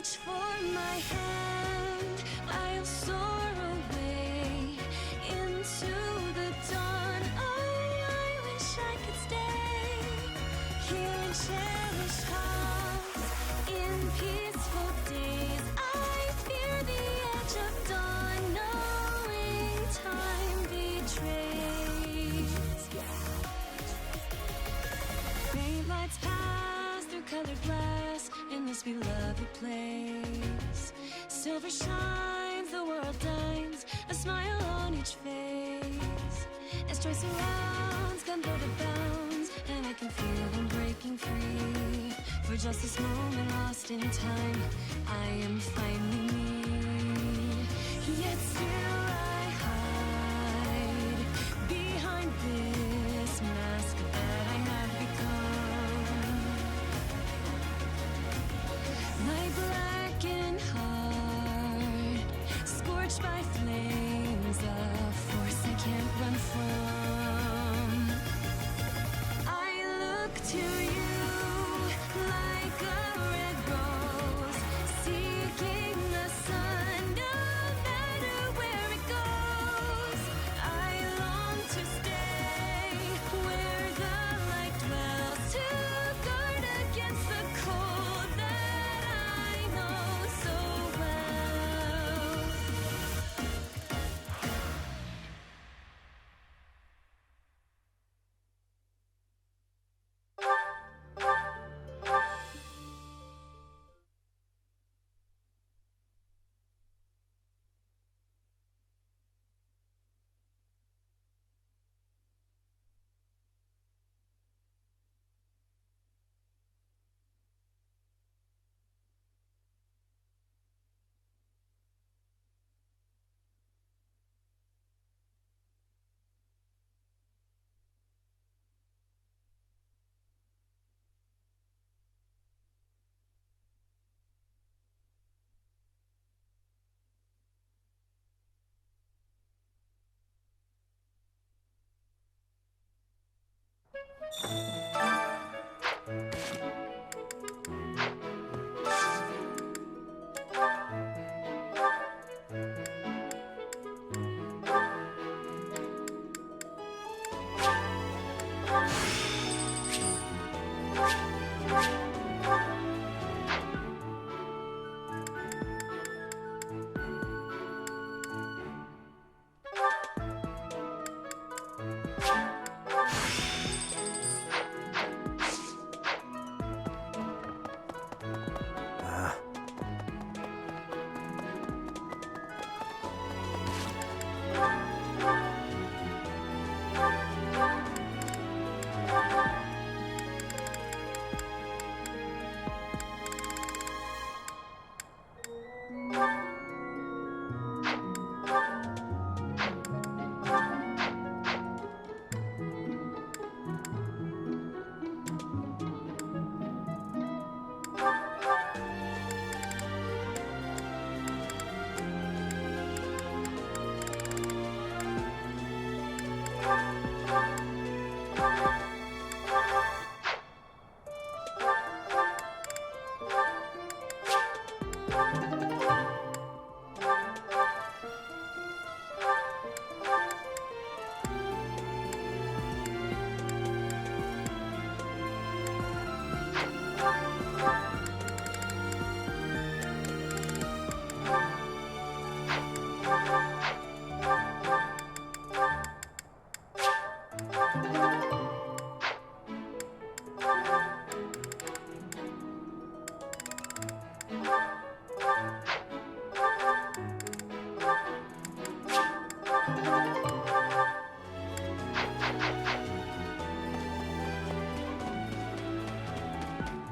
reach for my hand, I'll soar away into the dawn. Oh, I wish I could stay here and cherish hearts in peaceful days. I fear the edge of dawn, knowing time betrays. Faint lights pass through colored glass in this beloved place. Silver shines, the world dines, a smile on each face. As joy surrounds, gunpowder bounds, and I can feel them breaking free. For just this moment lost in time, I am finally me. Yet still I hide behind this mask that I have become. My blackened heart, scorched by flames, a force I can't run from. I look to you like a red rose, seeking the sun, no matter where it goes. I long to stay where the light dwells, to guard against the cold that I know so well.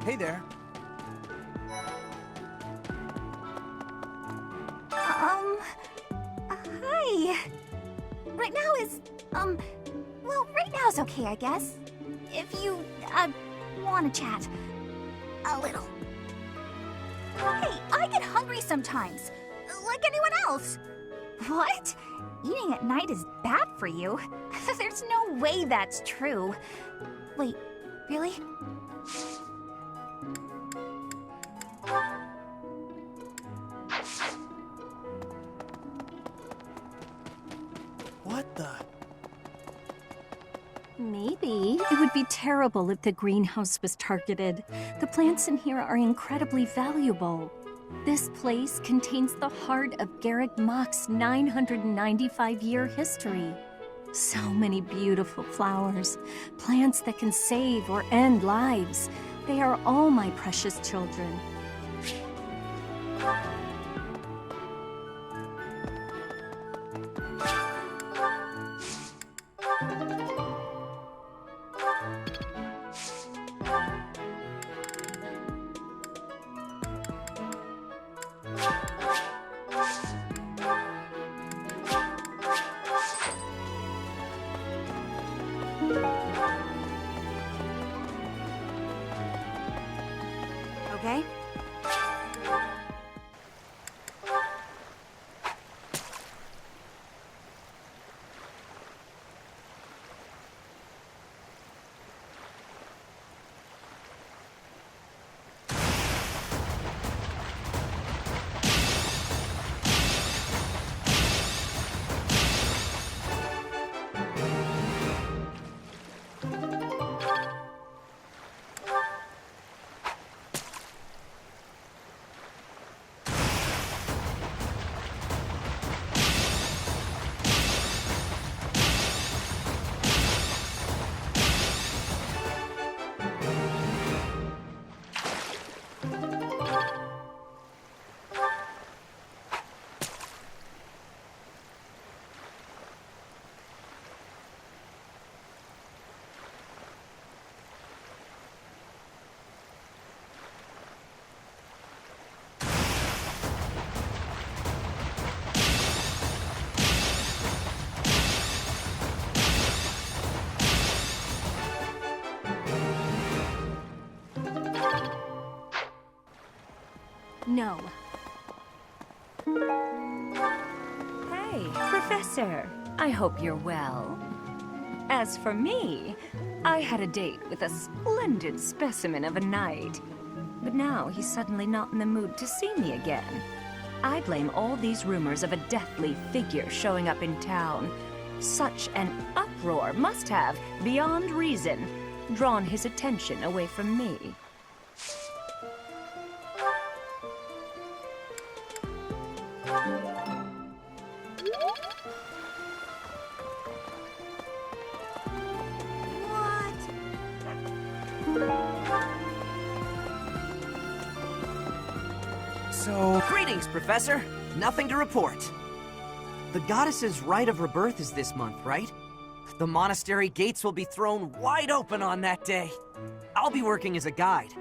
Hey there. Hi. Right now is, well, right now is okay, I guess. If you, want to chat. A little. Hey, I get hungry sometimes. Like anyone else. What? Eating at night is bad for you? There's no way that's true. Wait, really? Maybe. It would be terrible if the greenhouse was targeted. The plants in here are incredibly valuable. This place contains the heart of Garrick Mach's 995-year history. So many beautiful flowers, plants that can save or end lives. They are all my precious children. Okay? No. Hey, Professor. I hope you're well. As for me, I had a date with a splendid specimen of a knight. But now he's suddenly not in the mood to see me again. I blame all these rumors of a deathly figure showing up in town. Such an uproar must have, beyond reason, drawn his attention away from me. So, greetings, Professor. Nothing to report. The goddess's Rite of Rebirth is this month, right? The monastery gates will be thrown wide open on that day. I'll be working as a guide.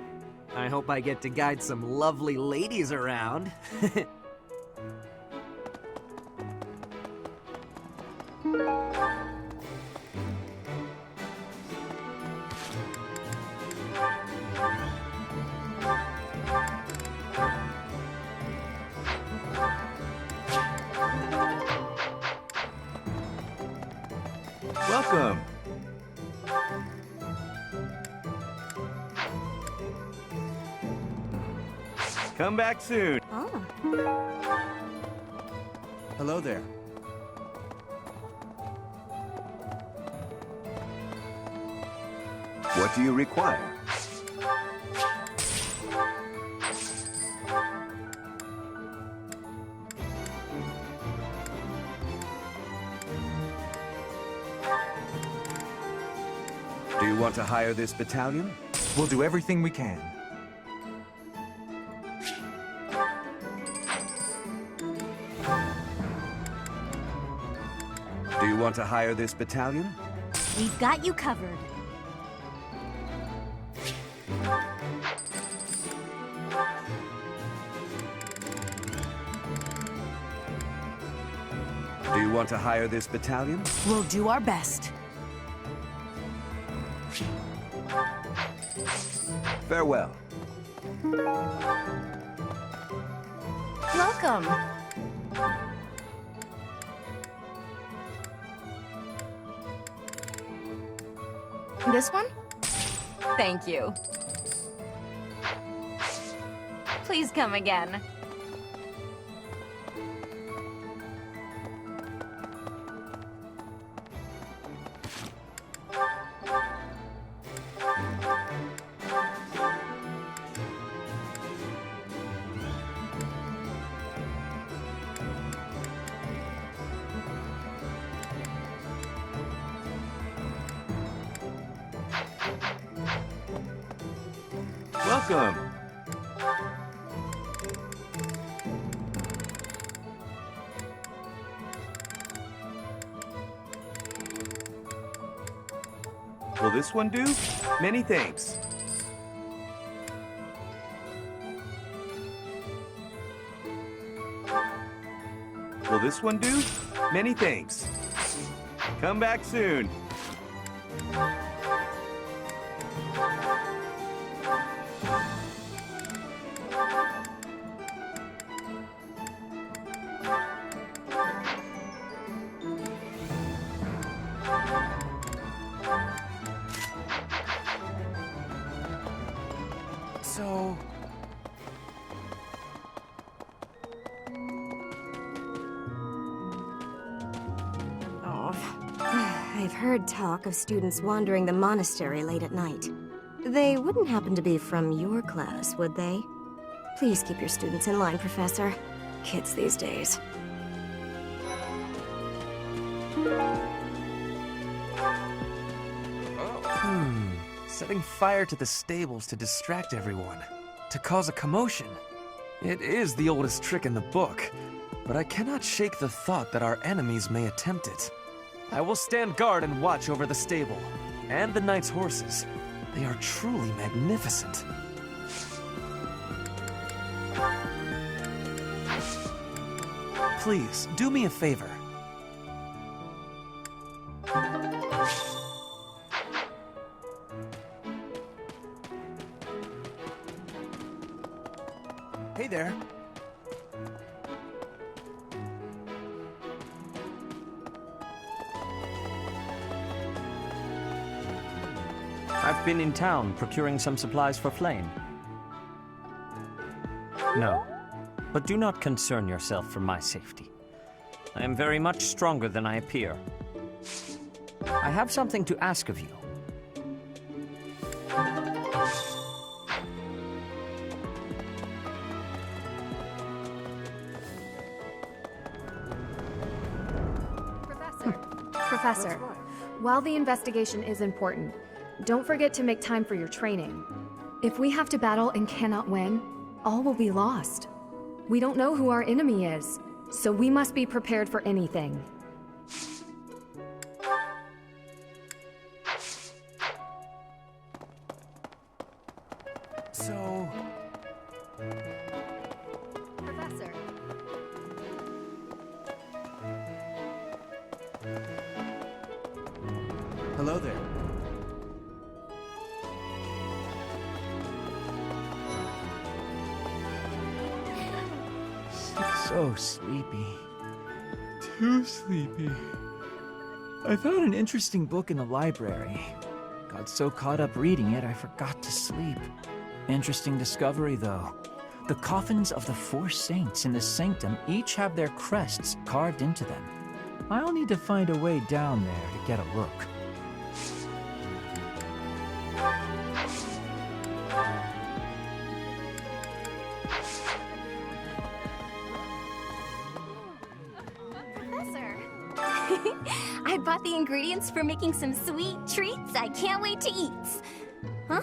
I hope I get to guide some lovely ladies around. Welcome. Come back soon. Oh. Hello there. What do you require? Do you want to hire this battalion? We'll do everything we can. Do you want to hire this battalion? We've got you covered. Do you want to hire this battalion? We'll do our best. Farewell. Welcome. This one? Thank you. Please come again. Welcome. Will this one do? Many thanks. Will this one do? Many thanks. Come back soon. So... I've heard talk of students wandering the monastery late at night. They wouldn't happen to be from your class, would they? Please keep your students in line, Professor. Kids these days. Setting fire to the stables to distract everyone. To cause a commotion. It is the oldest trick in the book, but I cannot shake the thought that our enemies may attempt it. I will stand guard and watch over the stable, and the knight's horses. They are truly magnificent. Please, do me a favor. Hey there. I've been in town procuring some supplies for Flame. No, but do not concern yourself for my safety. I am very much stronger than I appear. I have something to ask of you. Professor, while the investigation is important, don't forget to make time for your training. If we have to battle and cannot win, all will be lost. We don't know who our enemy is, so we must be prepared for anything. So... Professor. Hello there. So sleepy. Too sleepy. I found an interesting book in the library. Got so caught up reading it, I forgot to sleep. Interesting discovery, though. The coffins of the 4 saints in the sanctum each have their crests carved into them. I'll need to find a way down there to get a look. Professor. I bought the ingredients for making some sweet treats I can't wait to eat. Huh?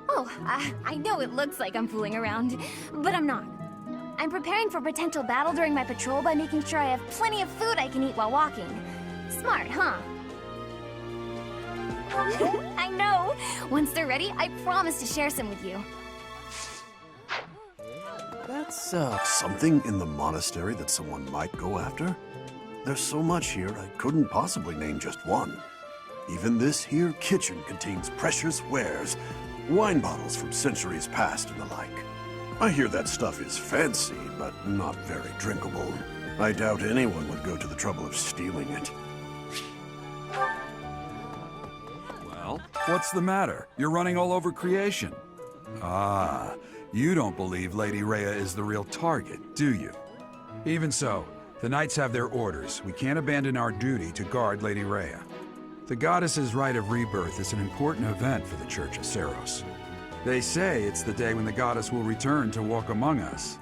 Oh, I know it looks like I'm fooling around, but I'm not. I'm preparing for potential battle during my patrol by making sure I have plenty of food I can eat while walking. Smart, huh? I know! Once they're ready, I promise to share some with you. That's, Something in the monastery that someone might go after? There's so much here, I couldn't possibly name just one. Even this here kitchen contains precious wares, wine bottles from centuries past and the like. I hear that stuff is fancy, but not very drinkable. I doubt anyone would go to the trouble of stealing it. Well, what's the matter? You're running all over creation. Ah, you don't believe Lady Rhea is the real target, do you? Even so, the knights have their orders. We can't abandon our duty to guard Lady Rhea. The goddess's Rite of Rebirth is an important event for the Church of Seros. They say it's the day when the goddess will return to walk among us.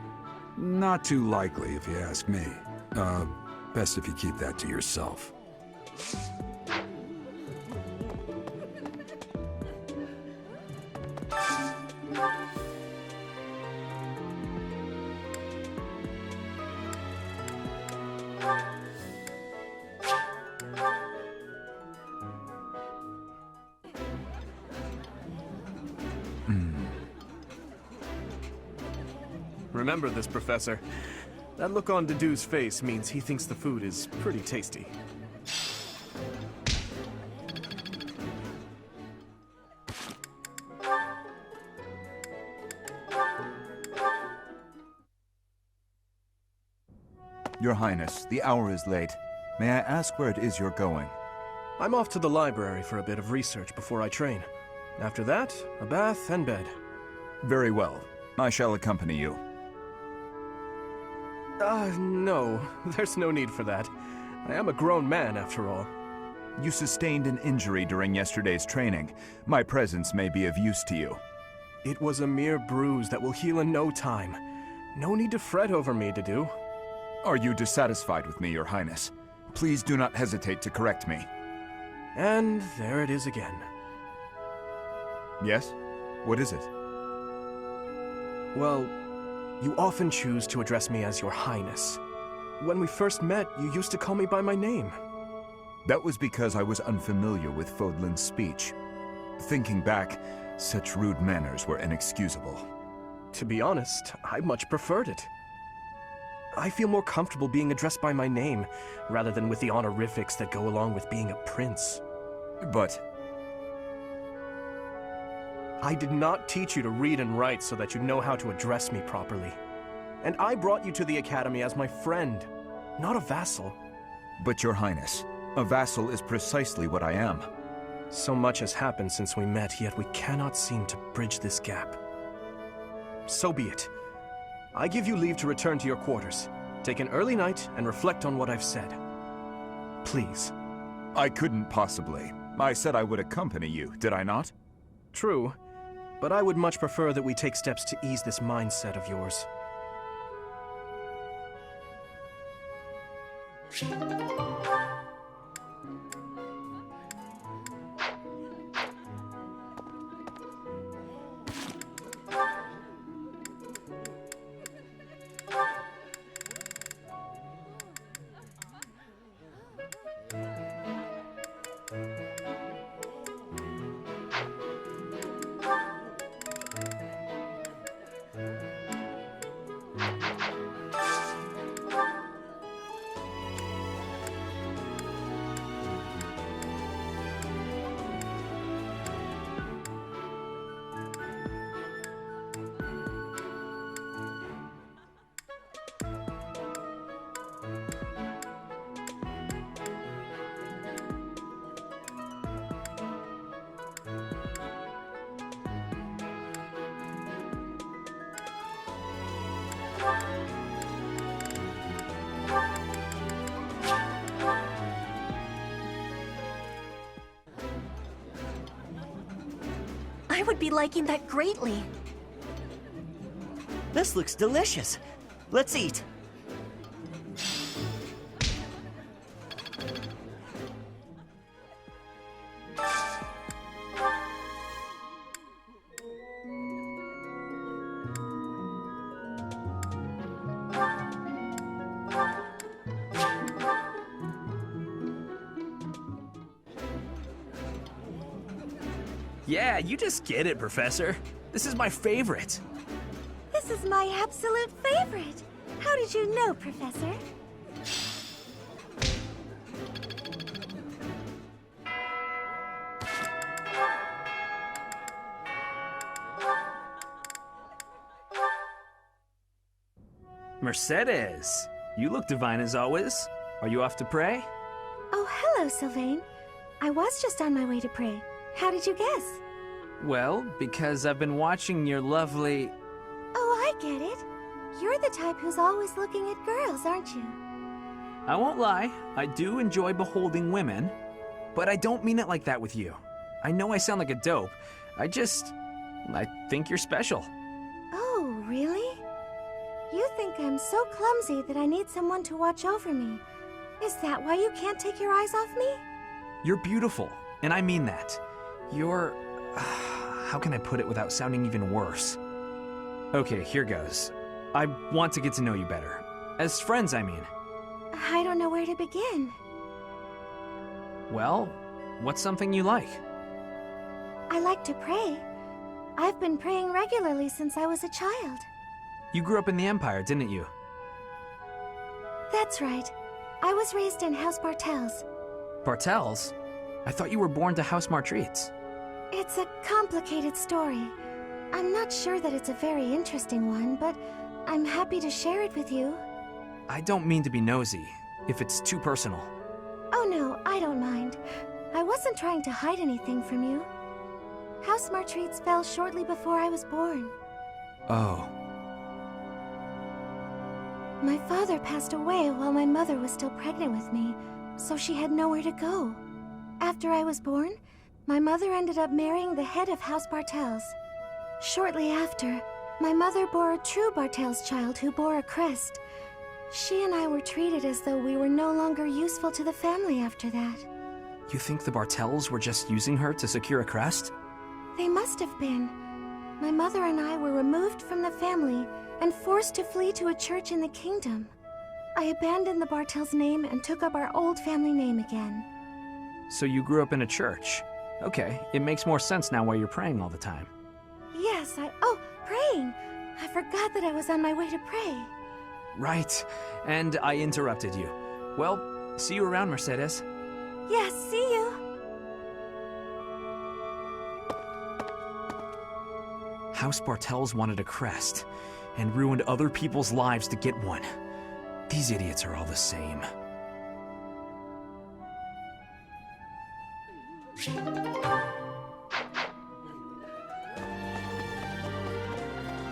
Not too likely, if you ask me. Best if you keep that to yourself. Remember this, Professor. That look on Dedue's face means he thinks the food is pretty tasty. Your Highness, the hour is late. May I ask where it is you're going? I'm off to the library for a bit of research before I train. After that, a bath and bed. Very well. I shall accompany you. No. There's no need for that. I am a grown man, after all. You sustained an injury during yesterday's training. My presence may be of use to you. It was a mere bruise that will heal in no time. No need to fret over me, Dedue. Are you dissatisfied with me, Your Highness? Please do not hesitate to correct me. And there it is again. Yes? What is it? Well, you often choose to address me as Your Highness. When we first met, you used to call me by my name. That was because I was unfamiliar with Fodlan's speech. Thinking back, such rude manners were inexcusable. To be honest, I much preferred it. I feel more comfortable being addressed by my name, rather than with the honorifics that go along with being a prince. But I did not teach you to read and write so that you know how to address me properly. And I brought you to the Academy as my friend, not a vassal. But Your Highness, a vassal is precisely what I am. So much has happened since we met, yet we cannot seem to bridge this gap. So be it. I give you leave to return to your quarters. Take an early night and reflect on what I've said. Please. I couldn't possibly. I said I would accompany you, did I not? True, but I would much prefer that we take steps to ease this mindset of yours. I would be liking that greatly. This looks delicious. Let's eat. Yeah, you just get it, Professor. This is my favorite. This is my absolute favorite. How did you know, Professor? Mercedes, you look divine as always. Are you off to pray? Oh, hello, Sylvain. I was just on my way to pray. How did you guess? Well, because I've been watching your lovely... Oh, I get it. You're the type who's always looking at girls, aren't you? I won't lie, I do enjoy beholding women, but I don't mean it like that with you. I know I sound like a dope. I think you're special. Oh, really? You think I'm so clumsy that I need someone to watch over me. Is that why you can't take your eyes off me? You're beautiful, and I mean that. You're... how can I put it without sounding even worse? Okay, here goes. I want to get to know you better. As friends, I mean. I don't know where to begin. Well, what's something you like? I like to pray. I've been praying regularly since I was a child. You grew up in the Empire, didn't you? That's right. I was raised in House Bartels. Bartels? I thought you were born to House Martreats. It's a complicated story. I'm not sure that it's a very interesting one, but I'm happy to share it with you. I don't mean to be nosy, if it's too personal. Oh no, I don't mind. I wasn't trying to hide anything from you. House Martreats fell shortly before I was born. Oh. My father passed away while my mother was still pregnant with me, so she had nowhere to go. After I was born, my mother ended up marrying the head of House Bartels. Shortly after, my mother bore a true Bartels child who bore a crest. She and I were treated as though we were no longer useful to the family after that. You think the Bartels were just using her to secure a crest? They must have been. My mother and I were removed from the family and forced to flee to a church in the kingdom. I abandoned the Bartels name and took up our old family name again. So you grew up in a church. Okay, it makes more sense now why you're praying all the time. Yes, Oh, praying! I forgot that I was on my way to pray. Right, and I interrupted you. Well, see you around, Mercedes. Yes, see you! House Bartels wanted a crest, and ruined other people's lives to get one. These idiots are all the same.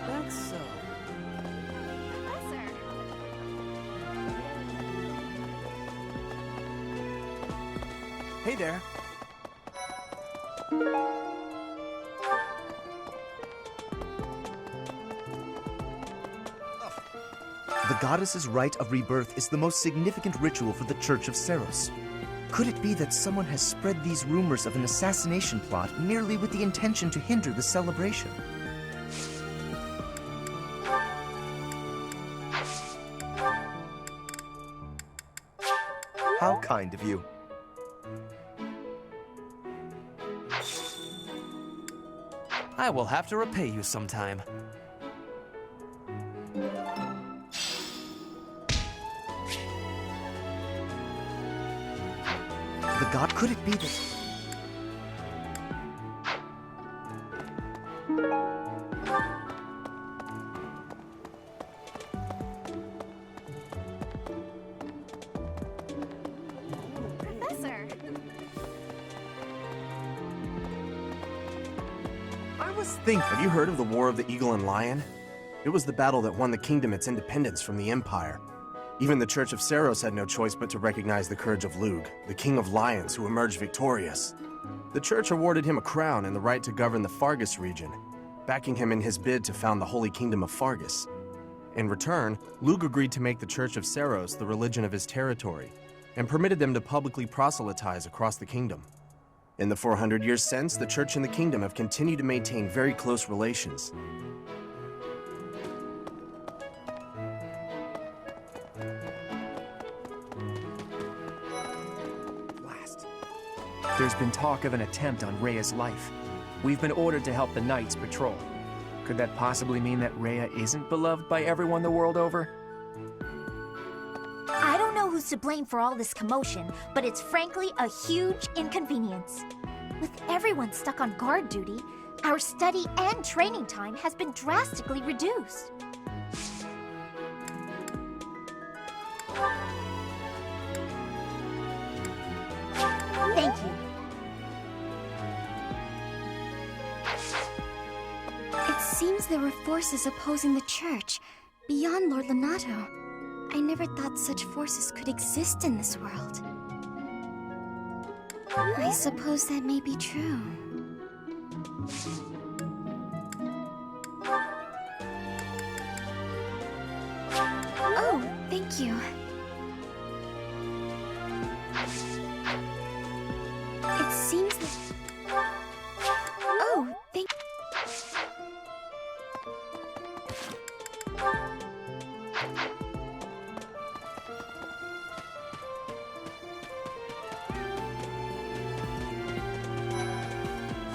That's so. Professor! Hey there. The goddess's rite of rebirth is the most significant ritual for the Church of Seros. Could it be that someone has spread these rumors of an assassination plot merely with the intention to hinder the celebration? How kind of you. I will have to repay you sometime. The god, could it be that... Professor! I was thinking, have you heard of the War of the Eagle and Lion? It was the battle that won the kingdom its independence from the Empire. Even the Church of Seros had no choice but to recognize the courage of Lug, the King of Lions who emerged victorious. The Church awarded him a crown and the right to govern the Fargus region, backing him in his bid to found the Holy Kingdom of Fargus. In return, Lug agreed to make the Church of Seros the religion of his territory, and permitted them to publicly proselytize across the kingdom. In the 400 years since, the Church and the Kingdom have continued to maintain very close relations. There's been talk of an attempt on Rhea's life. We've been ordered to help the Knights patrol. Could that possibly mean that Rhea isn't beloved by everyone the world over? I don't know who's to blame for all this commotion, but it's frankly a huge inconvenience. With everyone stuck on guard duty, our study and training time has been drastically reduced. Thank you. It seems there were forces opposing the church, beyond Lord Lonato. I never thought such forces could exist in this world. I suppose that may be true. Oh, thank you. It seems that... Oh, thank...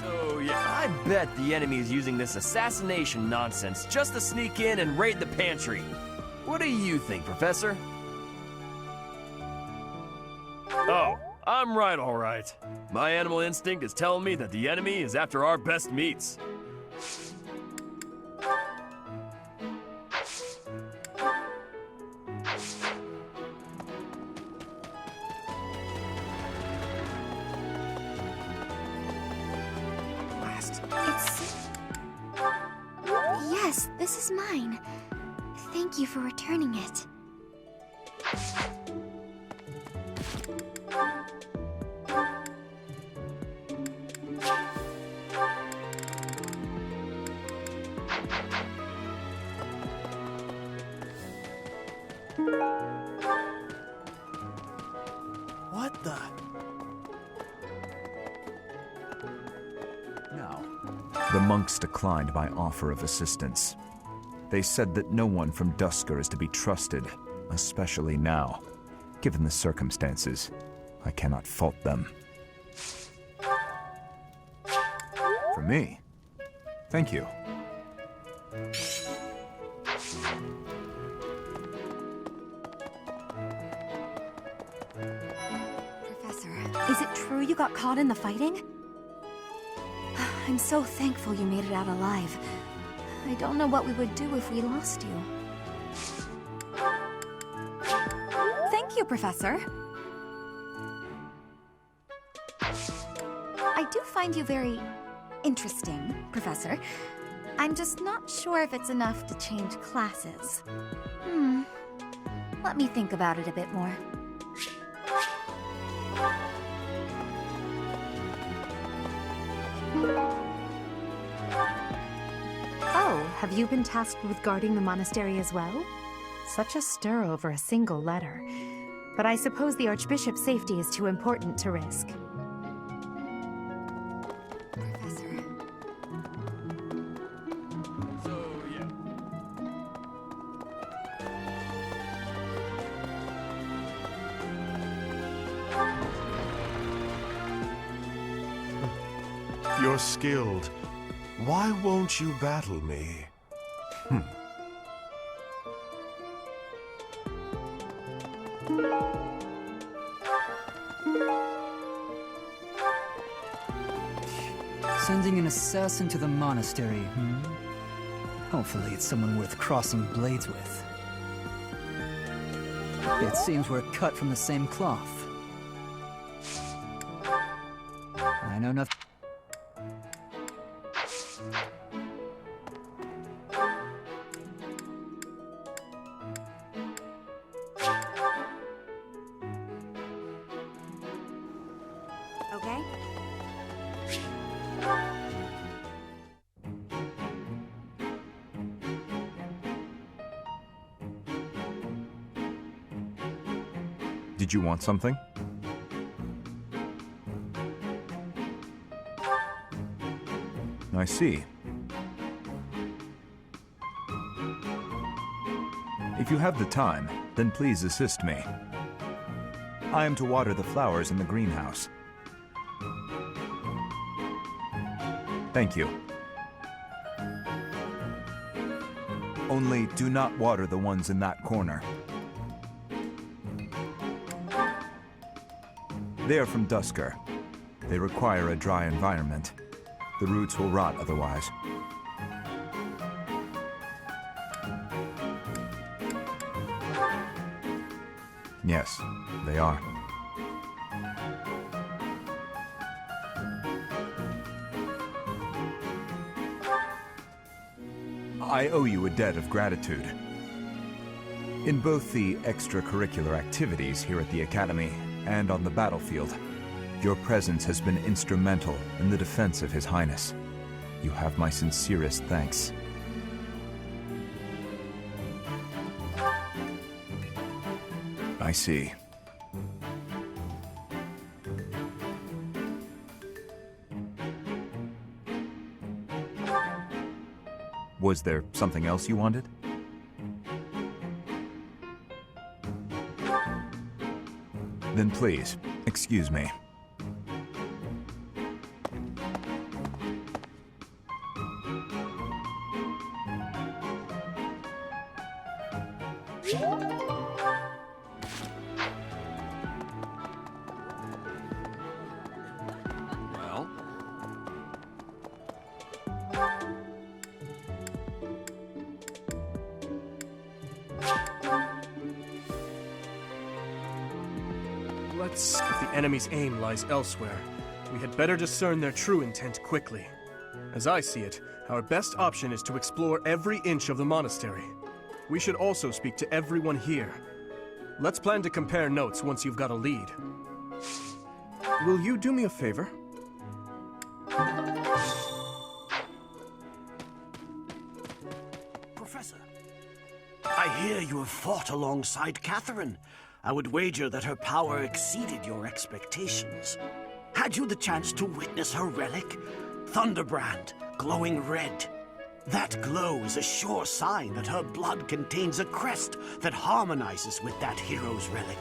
So, yeah, I've bet the enemy is using this assassination nonsense just to sneak in and raid the pantry. What do you think, Professor? Oh, I'm right, all right. My animal instinct is telling me that the enemy is after our best meats. Yes, this is mine. Thank you for returning it. What the? Now, the monks declined my offer of assistance. They said that no one from Duskur is to be trusted, especially now. Given the circumstances, I cannot fault them. For me? Thank you. Professor, is it true you got caught in the fighting? I'm so thankful you made it out alive. I don't know what we would do if we lost you. Thank you, Professor. I do find you very interesting, Professor. I'm just not sure if it's enough to change classes. Let me think about it a bit more. Oh, have you been tasked with guarding the monastery as well? Such a stir over a single letter. But I suppose the Archbishop's safety is too important to risk. Professor. You're skilled. Why won't you battle me? Sending an assassin to the monastery, Hopefully it's someone worth crossing blades with. It seems we're cut from the same cloth. I know nothing. Okay? Did you want something? I see. If you have the time, then please assist me. I am to water the flowers in the greenhouse. Thank you. Only do not water the ones in that corner. They are from Duskur. They require a dry environment. The roots will rot otherwise. Yes, they are. I owe you a debt of gratitude. In both the extracurricular activities here at the Academy and on the battlefield, your presence has been instrumental in the defense of His Highness. You have my sincerest thanks. I see. Was there something else you wanted? Then please, excuse me. Well? If the enemy's aim lies elsewhere, we had better discern their true intent quickly. As I see it, our best option is to explore every inch of the monastery. We should also speak to everyone here. Let's plan to compare notes once you've got a lead. Will you do me a favor? Professor, I hear you have fought alongside Catherine. I would wager that her power exceeded your expectations. Had you the chance to witness her relic? Thunderbrand, glowing red. That glow is a sure sign that her blood contains a crest that harmonizes with that hero's relic.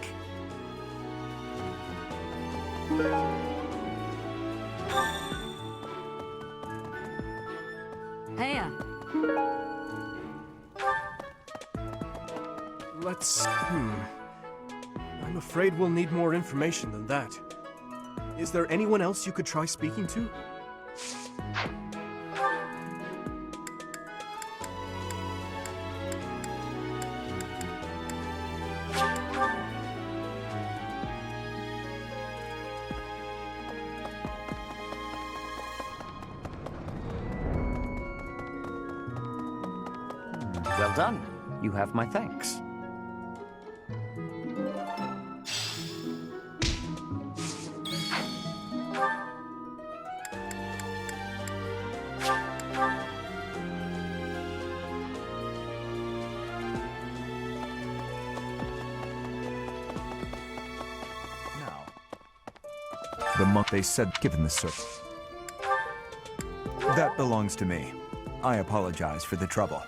Heya. Let's... I'm afraid we'll need more information than that. Is there anyone else you could try speaking to? Well done. You have my thanks. The monk they said given the circle. That belongs to me. I apologize for the trouble.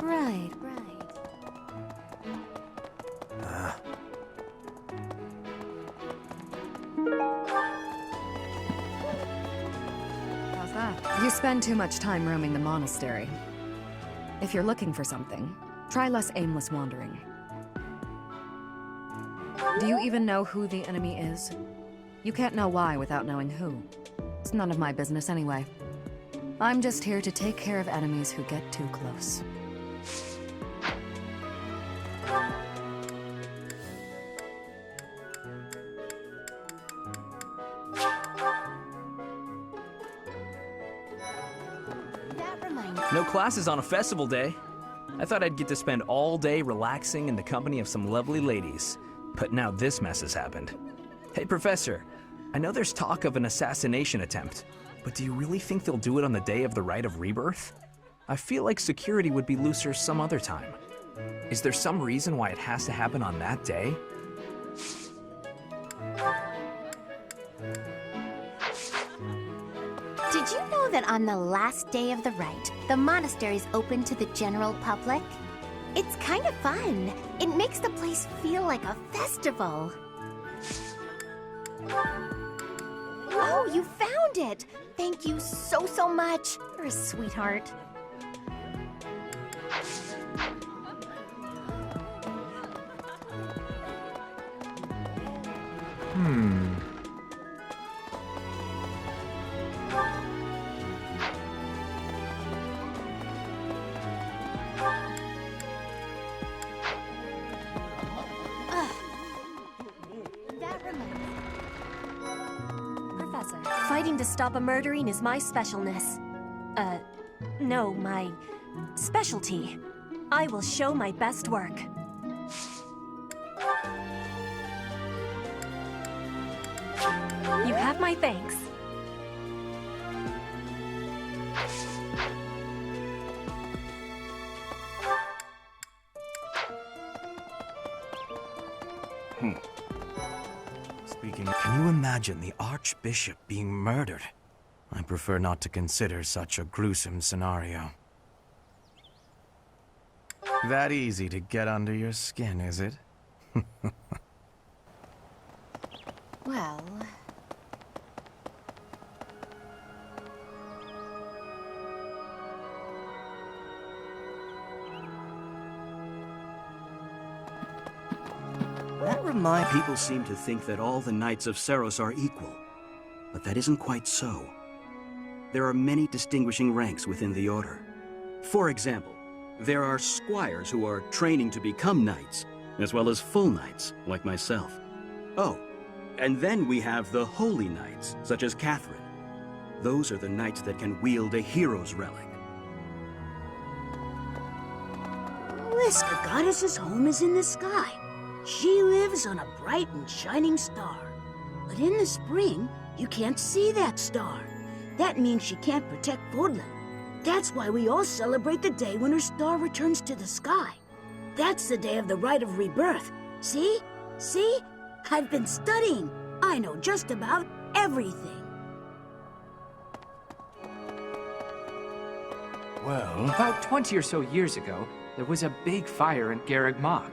Right. How's that? You spend too much time roaming the monastery. If you're looking for something, try less aimless wandering. Do you even know who the enemy is? You can't know why without knowing who. It's none of my business anyway. I'm just here to take care of enemies who get too close. No classes on a festival day. I thought I'd get to spend all day relaxing in the company of some lovely ladies. But now this mess has happened. Hey, Professor, I know there's talk of an assassination attempt, but do you really think they'll do it on the day of the Rite of Rebirth? I feel like security would be looser some other time. Is there some reason why it has to happen on that day? Did you know that on the last day of the rite, the monastery's open to the general public? It's kind of fun. It makes the place feel like a festival. Oh, you found it! Thank you so much. You're a sweetheart. Professor, fighting to stop a murdering is my specialness. No, my specialty. I will show my best work. You have my thanks. speaking, can you imagine the Archbishop being murdered? I prefer not to consider such a gruesome scenario. That easy to get under your skin, is it? Well... People seem to think that all the Knights of Seros are equal, but that isn't quite so. There are many distinguishing ranks within the Order. For example, there are squires who are training to become knights, as well as full knights, like myself. Oh, and then we have the holy knights, such as Catherine. Those are the knights that can wield a hero's relic. Listen, the goddess's home is in the sky. She lives on a bright and shining star. But in the spring, you can't see that star. That means she can't protect Fodlan. That's why we all celebrate the day when her star returns to the sky. That's the day of the Rite of Rebirth. See? See? I've been studying. I know just about everything. Well, about 20 or so years ago, there was a big fire in Garreg Mach.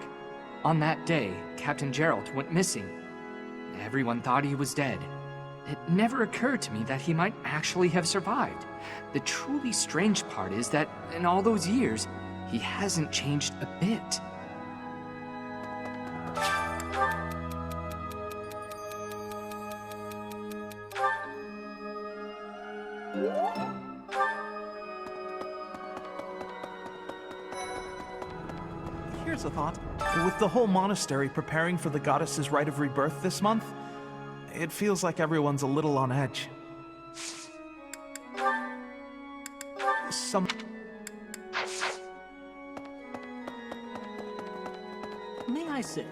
On that day, Captain Geralt went missing. Everyone thought he was dead. It never occurred to me that he might actually have survived. The truly strange part is that in all those years, he hasn't changed a bit. Here's a thought. With the whole monastery preparing for the goddess's Rite of Rebirth this month, it feels like everyone's a little on edge. May I say?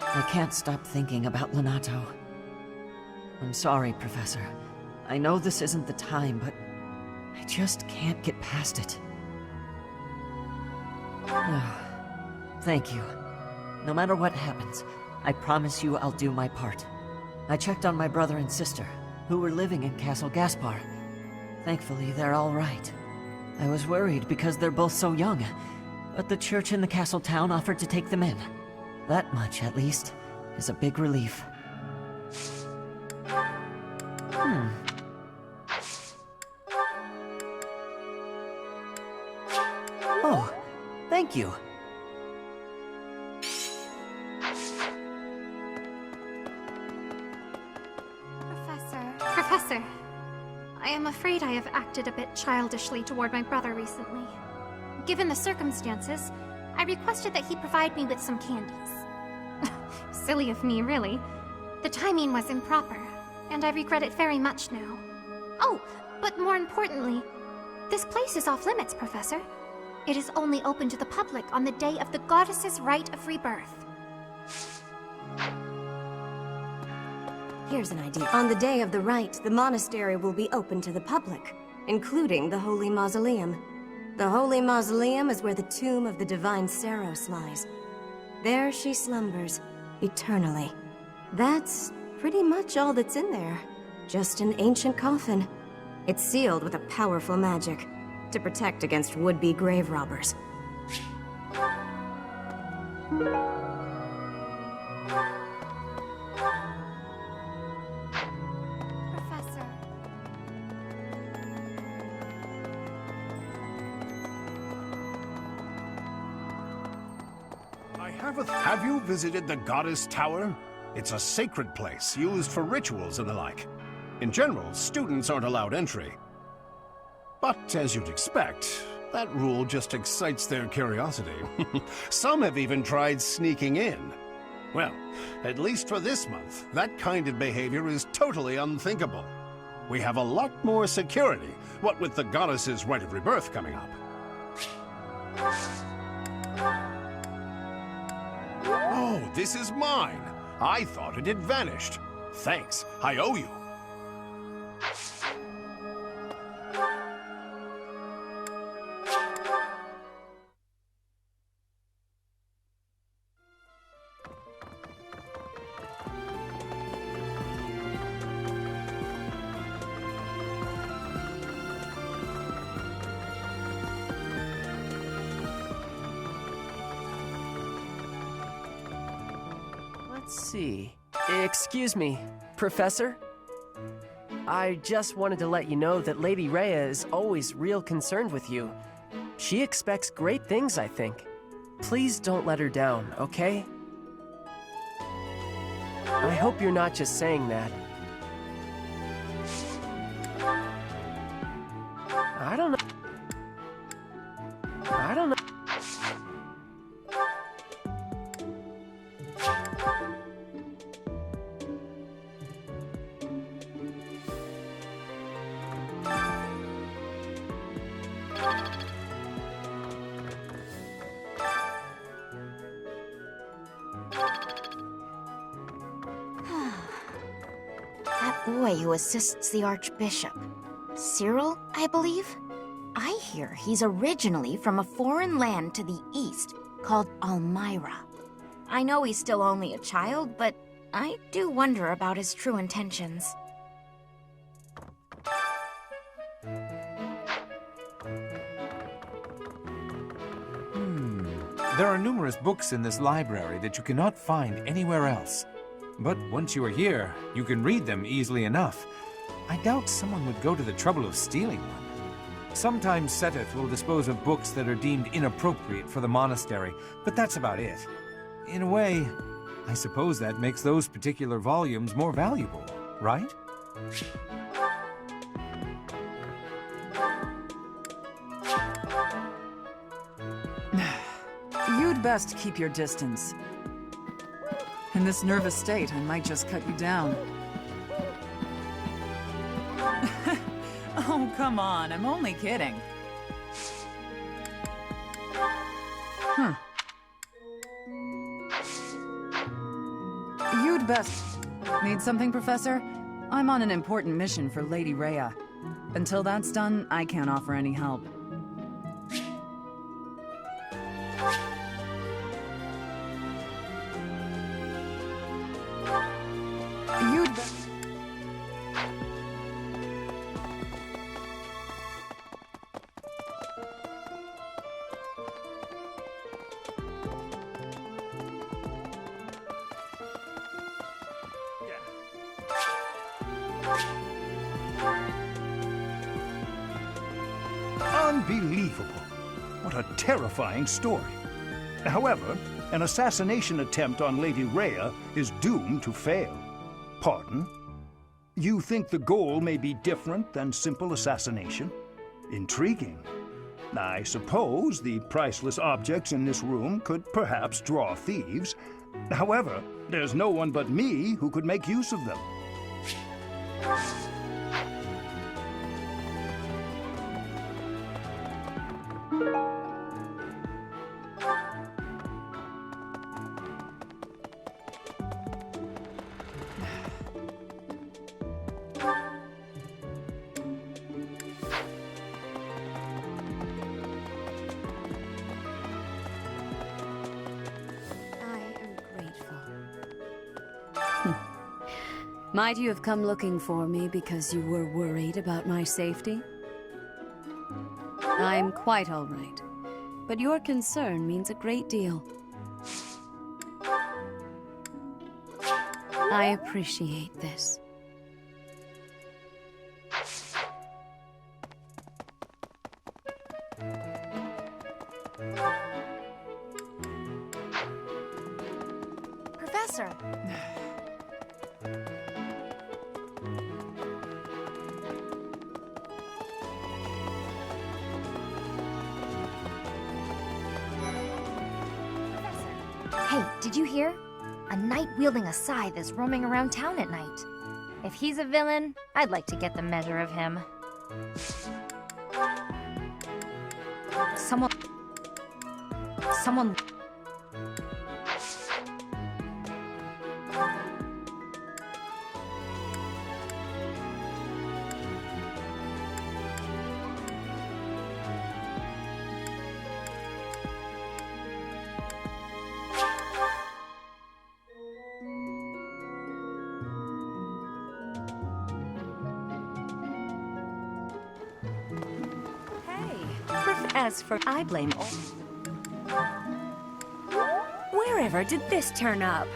I can't stop thinking about Lonato. I'm sorry, Professor. I know this isn't the time, but I just can't get past it. Thank you. No matter what happens, I promise you I'll do my part. I checked on my brother and sister, who were living in Castle Gaspar. Thankfully, they're all right. I was worried because they're both so young, but the church in the castle town offered to take them in. That much, at least, is a big relief. Oh, thank you. Professor, I am afraid I have acted a bit childishly toward my brother recently. Given the circumstances, I requested that he provide me with some candies. Silly of me, really. The timing was improper, and I regret it very much now. Oh, but more importantly, this place is off limits, Professor. It is only open to the public on the day of the goddess's Rite of Rebirth. Here's an idea. On the day of the rite, the monastery will be open to the public, including the Holy Mausoleum. The Holy Mausoleum is where the tomb of the divine Seros lies. There she slumbers, eternally. That's pretty much all that's in there. Just an ancient coffin. It's sealed with a powerful magic to protect against would-be grave robbers. Have you visited the Goddess Tower? It's a sacred place used for rituals and the like. In general, students aren't allowed entry. But as you'd expect, that rule just excites their curiosity. Some have even tried sneaking in. Well, at least for this month, that kind of behavior is totally unthinkable. We have a lot more security, what with the Goddess's Rite of Rebirth coming up. Oh, this is mine. I thought it had vanished. Thanks, I owe you. Let's see. Excuse me, Professor? I just wanted to let you know that Lady Rhea is always real concerned with you. She expects great things, I think. Please don't let her down, okay? I hope you're not just saying that. I don't know. I don't know. That boy who assists the Archbishop. Cyril, I believe? I hear he's originally from a foreign land to the east called Almyra. I know he's still only a child, but I do wonder about his true intentions. There are numerous books in this library that you cannot find anywhere else. But once you are here, you can read them easily enough. I doubt someone would go to the trouble of stealing one. Sometimes Seteth will dispose of books that are deemed inappropriate for the monastery, but that's about it. In a way, I suppose that makes those particular volumes more valuable, right? You'd best keep your distance. In this nervous state, I might just cut you down. Oh, come on, I'm only kidding. You'd best... Need something, Professor? I'm on an important mission for Lady Rhea. Until that's done, I can't offer any help. You'd best... Unbelievable. What a terrifying story. However, an assassination attempt on Lady Rhea is doomed to fail. Pardon? You think the goal may be different than simple assassination? Intriguing. I suppose the priceless objects in this room could perhaps draw thieves. However, there's no one but me who could make use of them. Might you have come looking for me because you were worried about my safety? I'm quite all right, but your concern means a great deal. I appreciate this. Professor! Hey, did you hear? A knight wielding a scythe is roaming around town at night. If he's a villain, I'd like to get the measure of him. Someone... As for I blame all. Wherever did this turn up?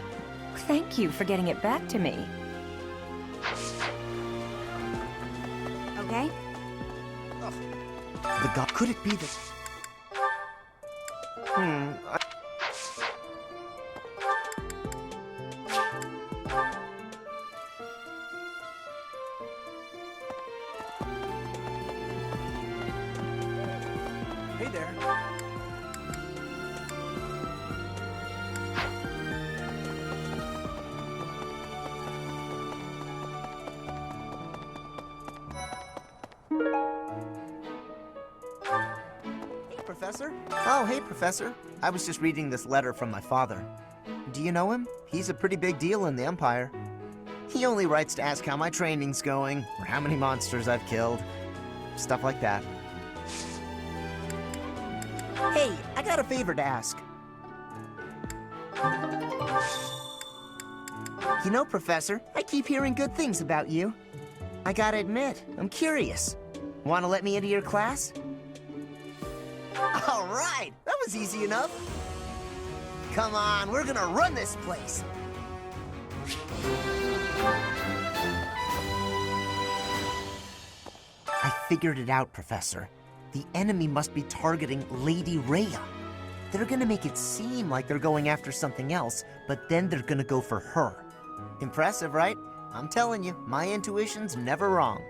Thank you for getting it back to me. Okay? The god. Could it be that? Hey there. Professor? Oh, hey, Professor. I was just reading this letter from my father. Do you know him? He's a pretty big deal in the Empire. He only writes to ask how my training's going, or how many monsters I've killed. Stuff like that. Hey, I got a favor to ask. You know, Professor, I keep hearing good things about you. I gotta admit, I'm curious. Wanna let me into your class? All right, that was easy enough. Come on, we're gonna run this place. I figured it out, Professor. The enemy must be targeting Lady Rhea. They're gonna make it seem like they're going after something else, but then they're gonna go for her. Impressive, right? I'm telling you, my intuition's never wrong.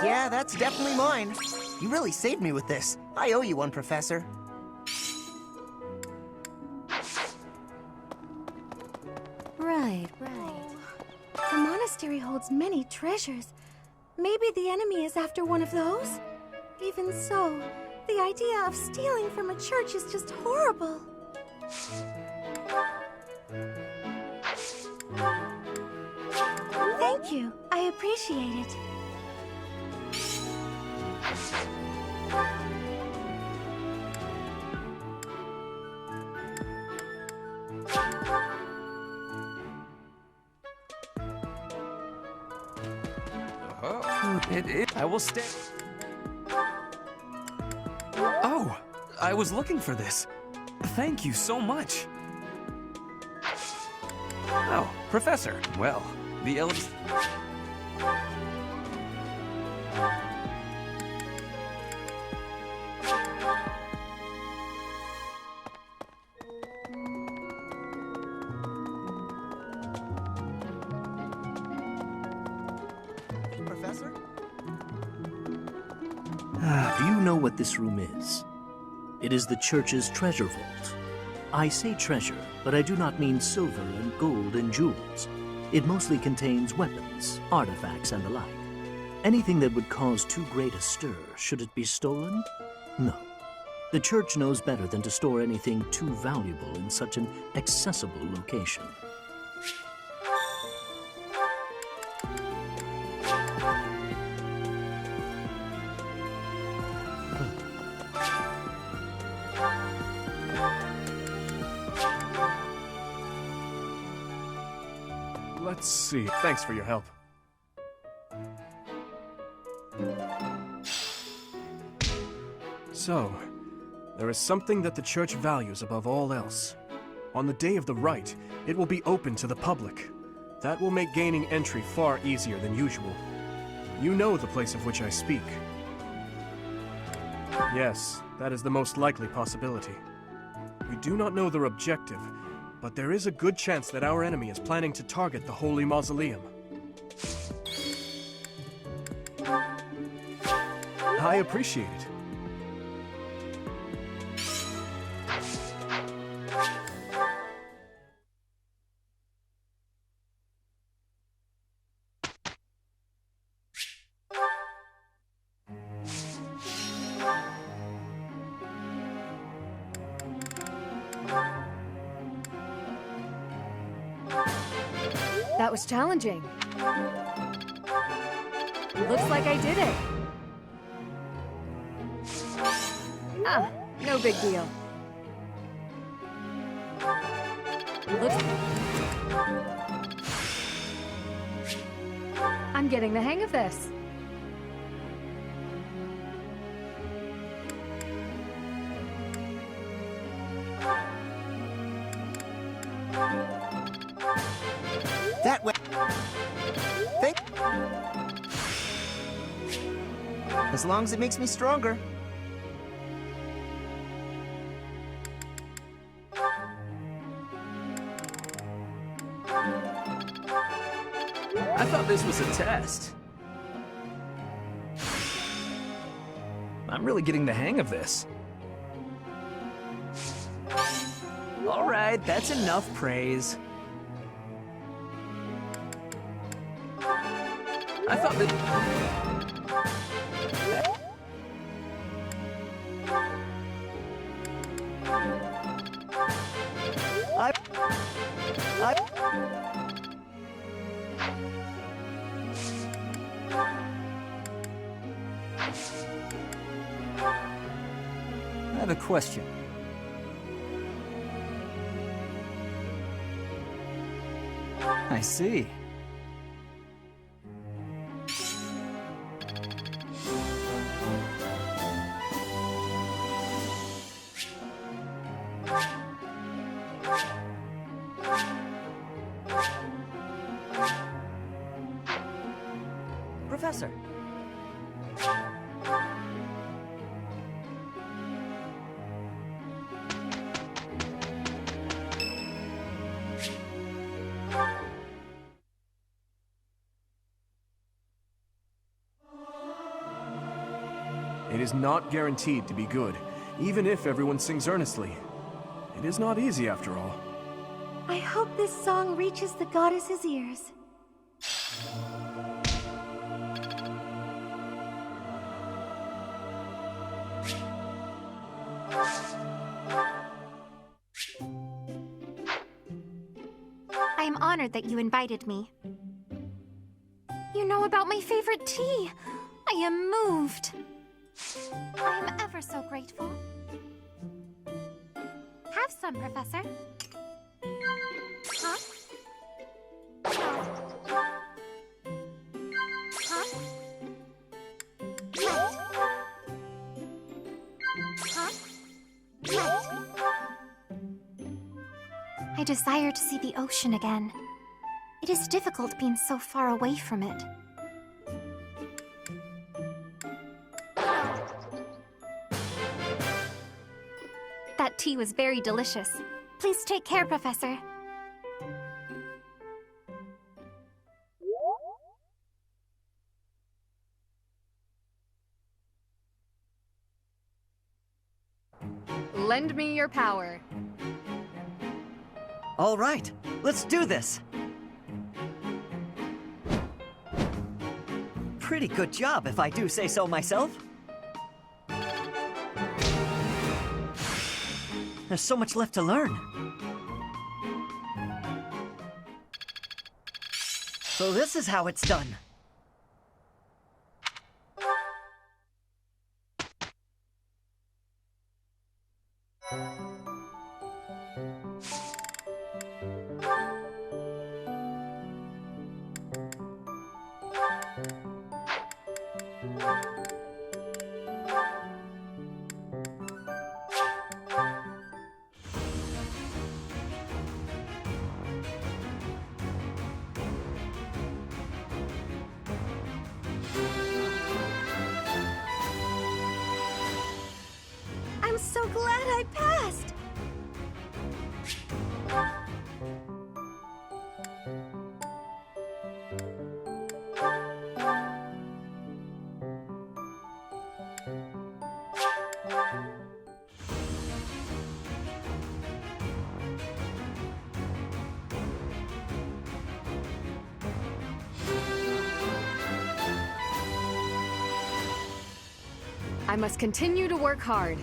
Yeah, that's definitely mine. You really saved me with this. I owe you one, Professor. Right. The monastery holds many treasures. Maybe the enemy is after one of those? Even so, the idea of stealing from a church is just horrible. Thank you. I appreciate it. I will stay. Oh, I was looking for this. Thank you so much. Oh, Professor. Well, the elves. Professor? Do you know what this room is? It is the church's treasure vault. I say treasure, but I do not mean silver and gold and jewels. It mostly contains weapons, artifacts, and the like. Anything that would cause too great a stir, should it be stolen? No. The church knows better than to store anything too valuable in such an accessible location. Let's see. Thanks for your help. So, there is something that the church values above all else. On the day of the rite, it will be open to the public. That will make gaining entry far easier than usual. You know the place of which I speak. Yes, that is the most likely possibility. We do not know their objective, but there is a good chance that our enemy is planning to target the Holy Mausoleum. I appreciate it. That was challenging. Looks like I did it. Ah, no big deal. I'm getting the hang of this. As long as it makes me stronger. I thought this was a test. I'm really getting the hang of this. All right, that's enough praise. I thought that... I have a question. I see. Professor. It is not guaranteed to be good, even if everyone sings earnestly. It is not easy after all. I hope this song reaches the goddess's ears. I am honored that you invited me. You know about my favorite tea. I am moved. I am ever so grateful. Have some, Professor. Huh? Huh? Right. Huh? Right. I desire to see the ocean again. It is difficult being so far away from it. That tea was very delicious. Please take care, Professor. Lend me your power. All right, let's do this. Pretty good job, if I do say so myself. There's so much left to learn. So this is how it's done. I'm so glad I passed! I must continue to work hard.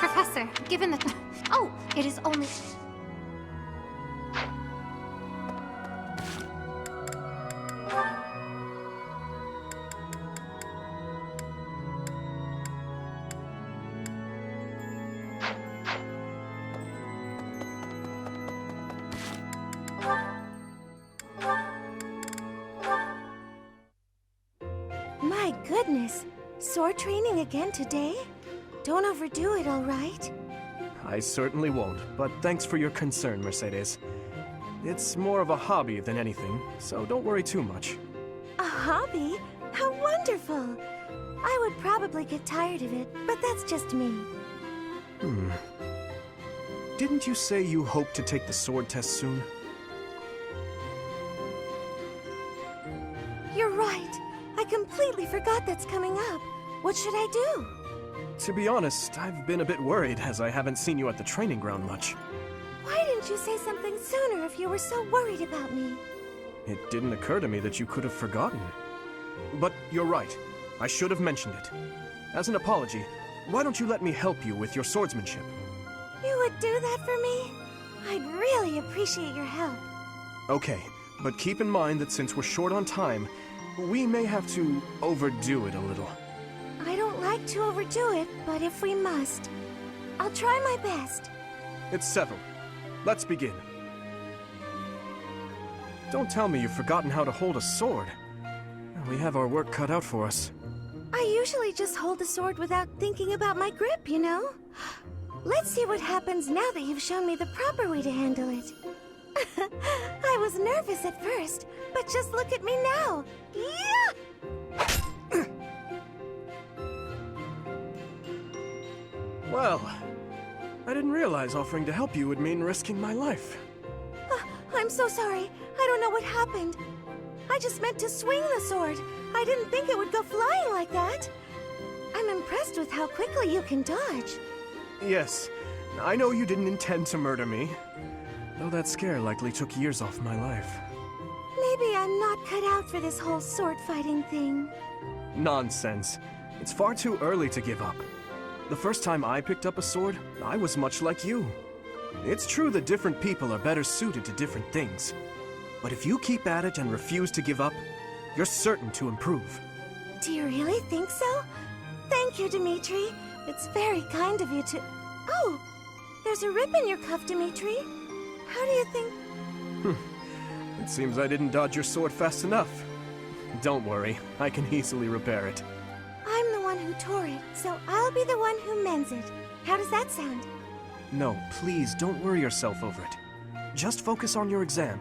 Professor, given the... Oh, it is only... goodness. Sword training again today? Don't overdo it, all right? I certainly won't, but thanks for your concern, Mercedes. It's more of a hobby than anything, so don't worry too much. A hobby? How wonderful! I would probably get tired of it, but that's just me. Didn't you say you hope to take the sword test soon? You're right. I completely forgot that's coming up. What should I do? To be honest, I've been a bit worried as I haven't seen you at the training ground much. Why didn't you say something sooner if you were so worried about me? It didn't occur to me that you could have forgotten. But you're right. I should have mentioned it. As an apology, why don't you let me help you with your swordsmanship? You would do that for me? I'd really appreciate your help. Okay, but keep in mind that since we're short on time, we may have to overdo it a little. I don't like to overdo it, but if we must, I'll try my best. It's settled. Let's begin. Don't tell me you've forgotten how to hold a sword. We have our work cut out for us. I usually just hold the sword without thinking about my grip, you know? Let's see what happens now that you've shown me the proper way to handle it. I was nervous at first, but just look at me now. Yeah! Well, I didn't realize offering to help you would mean risking my life. I'm so sorry. I don't know what happened. I just meant to swing the sword. I didn't think it would go flying like that. I'm impressed with how quickly you can dodge. Yes, I know you didn't intend to murder me, though that scare likely took years off my life. Maybe I'm not cut out for this whole sword fighting thing. Nonsense. It's far too early to give up. The first time I picked up a sword, I was much like you. It's true that different people are better suited to different things. But if you keep at it and refuse to give up, you're certain to improve. Do you really think so? Thank you, Dimitri. It's very kind of you to... Oh! There's a rip in your cuff, Dimitri. How do you think... It seems I didn't dodge your sword fast enough. Don't worry, I can easily repair it. I'm the one who tore it, so I'll be the one who mends it. How does that sound? No, please don't worry yourself over it. Just focus on your exam.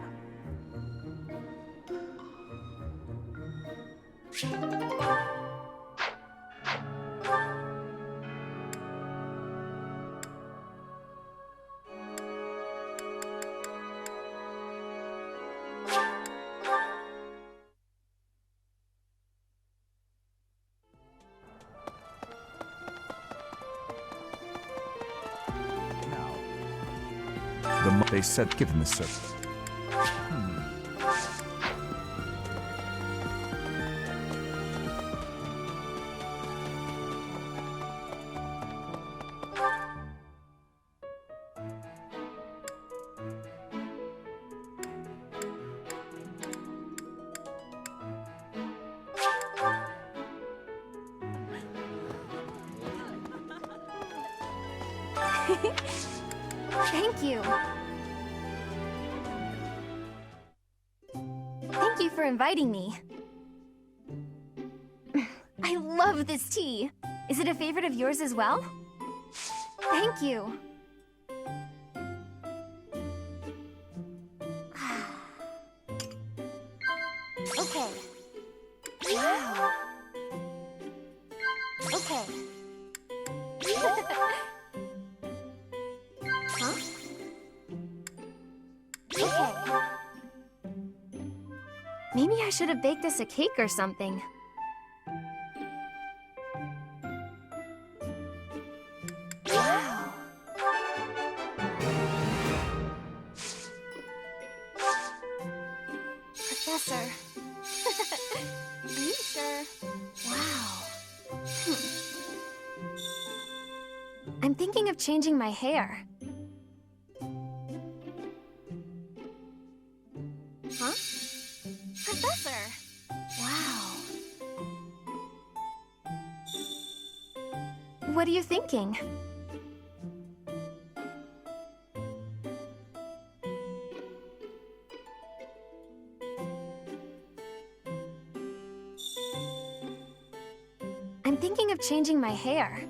They said given the service. Thank you. Thank you for inviting me. I love this tea. Is it a favorite of yours as well? Thank you. Okay. Wow. Okay. Huh? Okay. Maybe I should have baked us a cake or something. Wow. Professor. Are you sure? Wow. I'm thinking of changing my hair. Huh? Professor! Wow. What are you thinking? I'm thinking of changing my hair.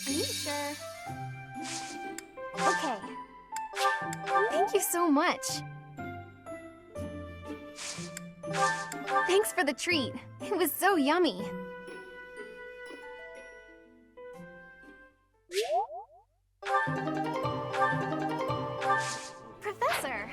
Are you sure? Okay. Thank you so much. Thanks for the treat. It was so yummy. Professor!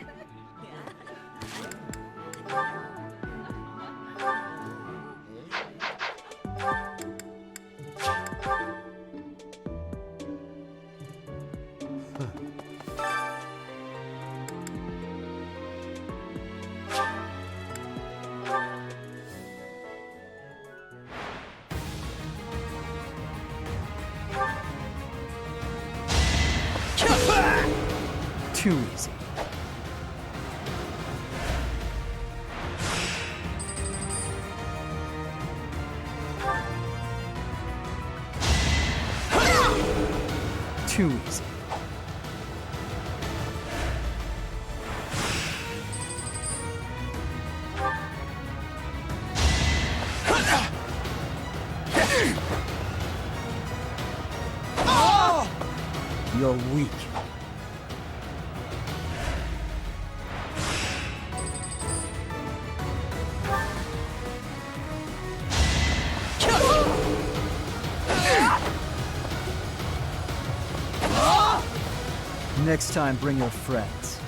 Too easy. Too easy. You're weak. Next time, bring your friends.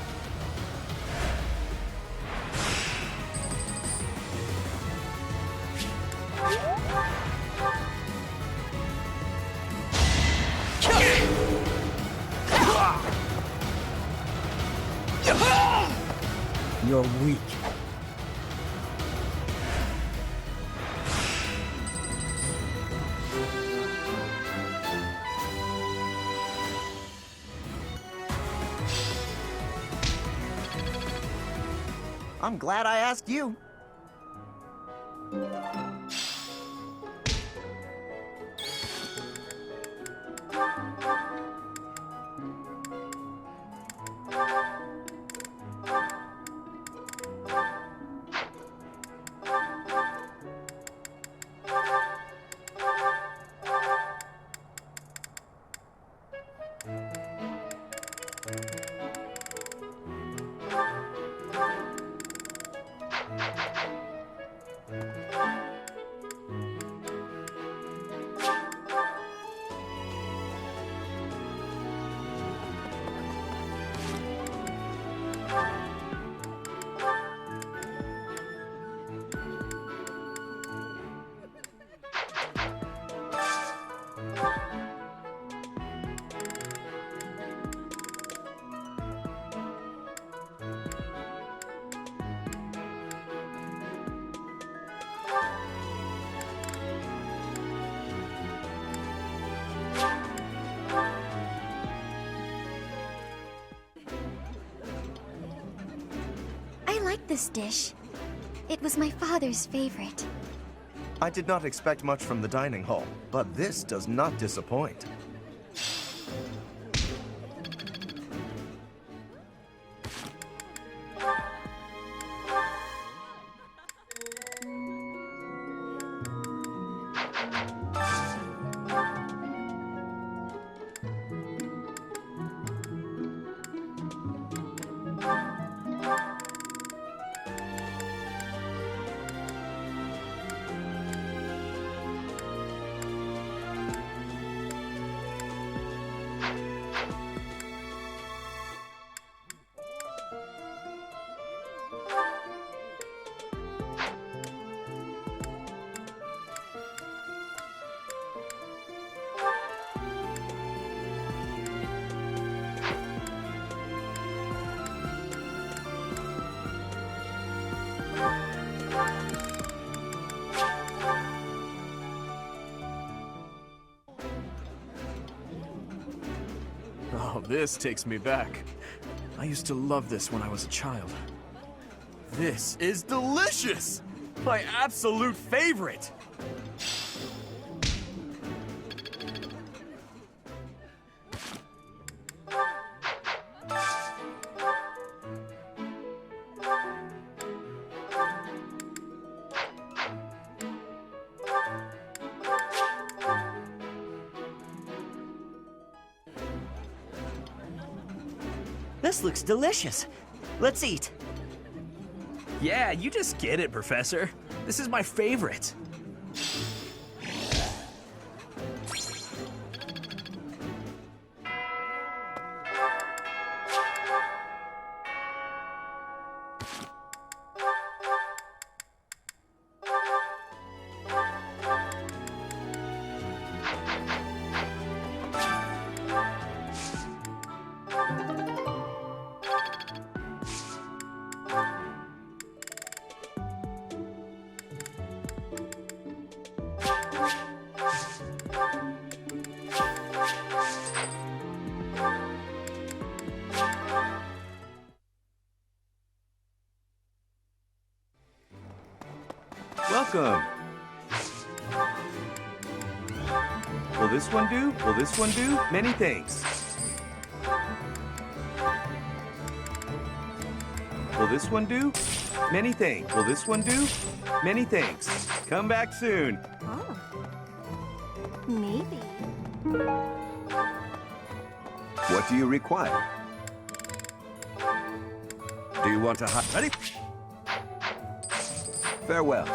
You're weak. I'm glad I asked you. I like this dish. It was my father's favorite. I did not expect much from the dining hall, but this does not disappoint. Oh, this takes me back. I used to love this when I was a child. This is delicious! My absolute favorite! This looks delicious. Let's eat. Yeah, you just get it, Professor. This is my favorite. Welcome. Will this one do? Will this one do? Many thanks. Will this one do? Many thanks. Will this one do? Many thanks. Come back soon. Oh. Maybe. What do you require? Do you want to ready? Farewell.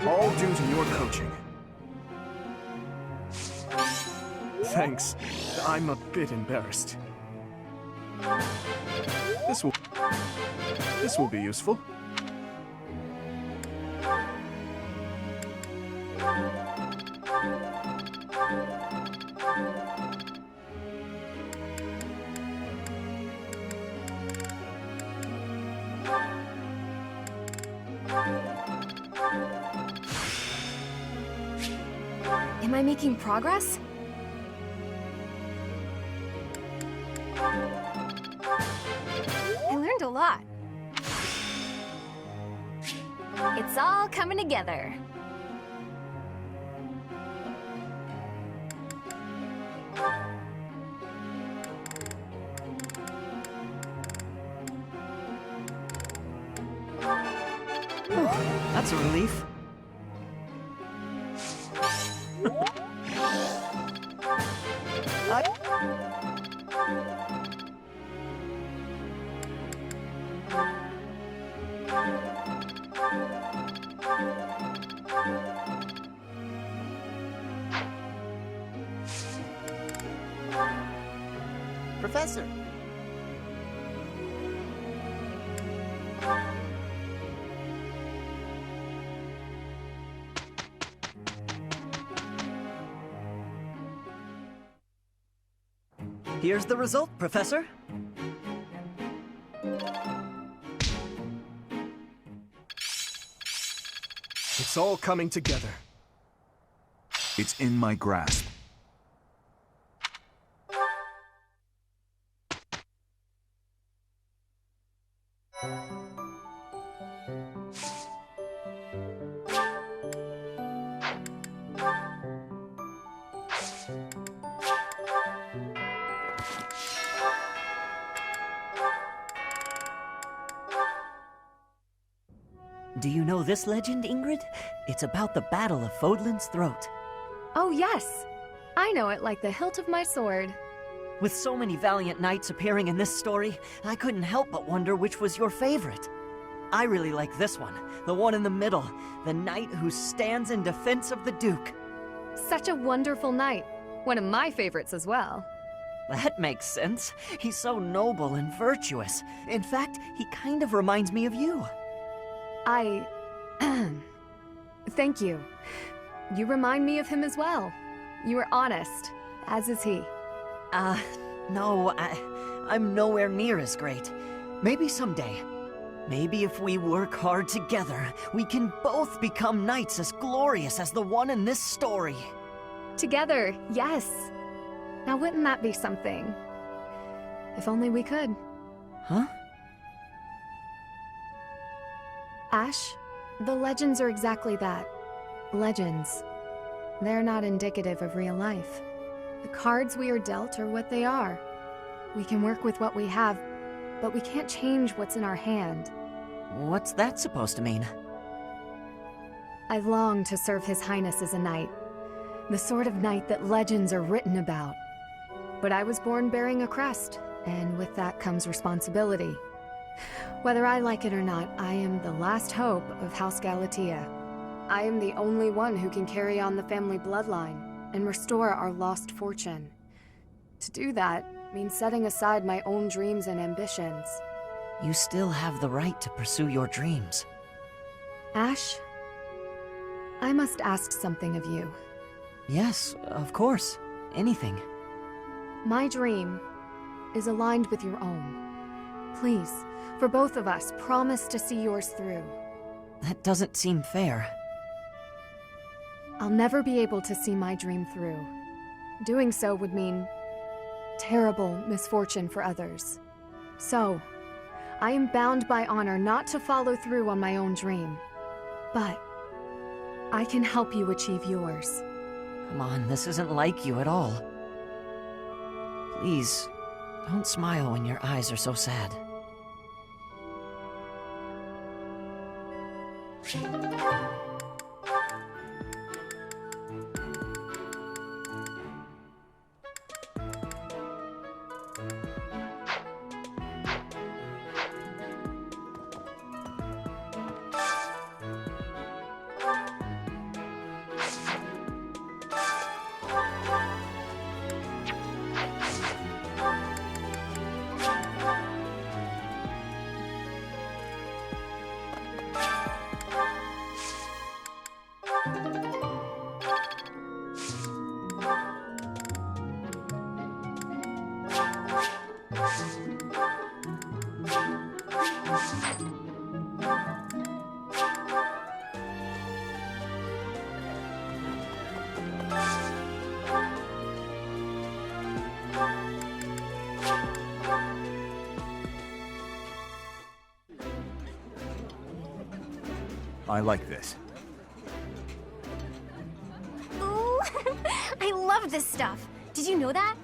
All due to your coaching. Thanks. I'm a bit embarrassed. This will be useful. Am I making progress? I learned a lot. It's all coming together. That's a relief. Professor! Here's the result, Professor. It's all coming together. It's in my grasp. Do you know this legend, Ingrid? It's about the Battle of Fodlan's Throat. Oh, yes. I know it like the hilt of my sword. With so many valiant knights appearing in this story, I couldn't help but wonder which was your favorite. I really like this one, the one in the middle, the knight who stands in defense of the Duke. Such a wonderful knight. One of my favorites as well. That makes sense. He's so noble and virtuous. In fact, he kind of reminds me of you. Thank you. You remind me of him as well. You are honest, as is he. No, I'm nowhere near as great. Maybe someday. Maybe if we work hard together, we can both become knights as glorious as the one in this story. Together, yes. Now wouldn't that be something? If only we could. Huh? Ash, the legends are exactly that. Legends. They're not indicative of real life. The cards we are dealt are what they are. We can work with what we have, but we can't change what's in our hand. What's that supposed to mean? I long to serve His Highness as a knight. The sort of knight that legends are written about. But I was born bearing a crest, and with that comes responsibility. Whether I like it or not, I am the last hope of House Galatea. I am the only one who can carry on the family bloodline and restore our lost fortune. To do that means setting aside my own dreams and ambitions. You still have the right to pursue your dreams. Ash, I must ask something of you. Yes, of course. Anything. My dream is aligned with your own. Please, for both of us, promise to see yours through. That doesn't seem fair. I'll never be able to see my dream through. Doing so would mean terrible misfortune for others. So, I am bound by honor not to follow through on my own dream. But I can help you achieve yours. Come on, this isn't like you at all. Please, don't smile when your eyes are so sad. I like this. Ooh, I love this stuff. Did you know that?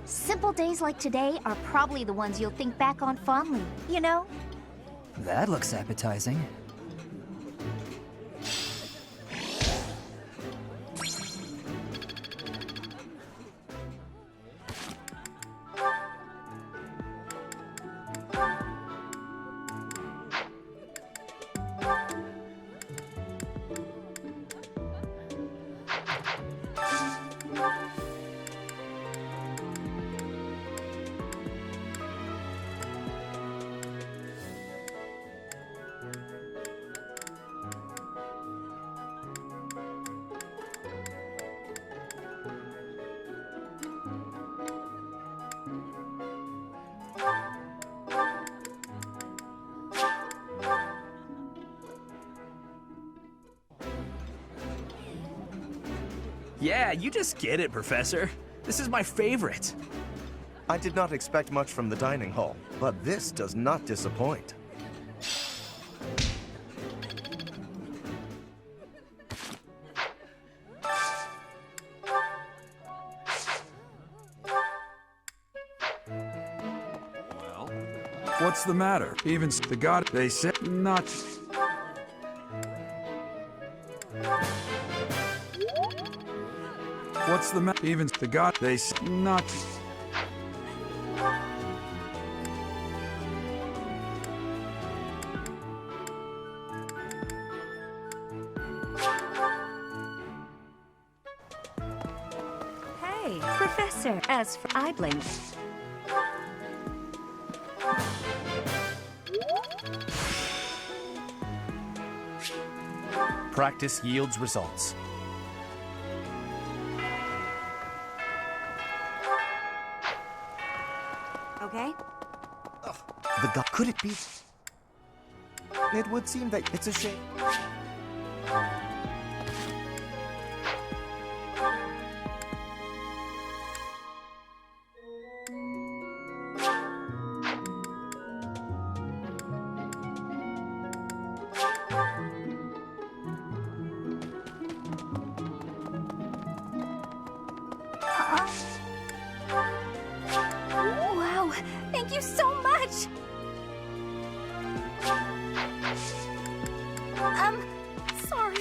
Simple days like today are probably the ones you'll think back on fondly, you know? That looks appetizing. Yeah, you just get it, Professor. This is my favorite. I did not expect much from the dining hall, but this does not disappoint. What's the matter? Even the god, they said not. What's the matter? Even the god, they said not. Professor. As for I blink. Practice yields results. Okay? The god. Could it be? It would seem that it's a shame. Wow, thank you so much! Sorry.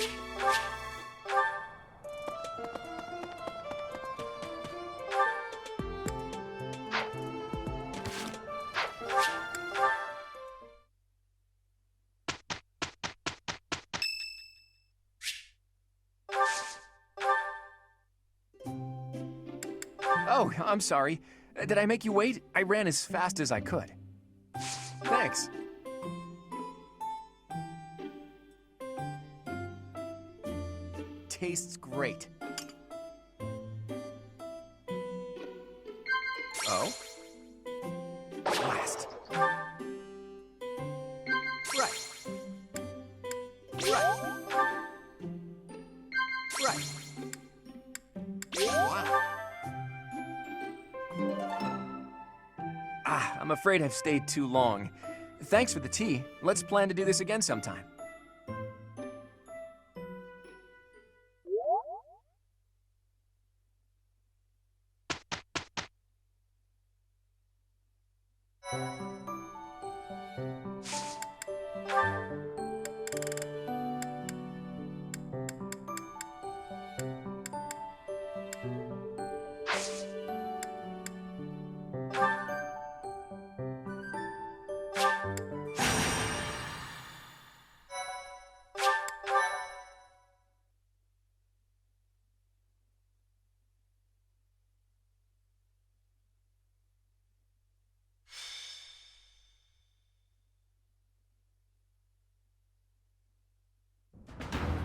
Oh, I'm sorry. Did I make you wait? I ran as fast as I could. Thanks. Tastes great. Oh? Blast. Right. Right. Right. Wow. I'm afraid I've stayed too long. Thanks for the tea. Let's plan to do this again sometime.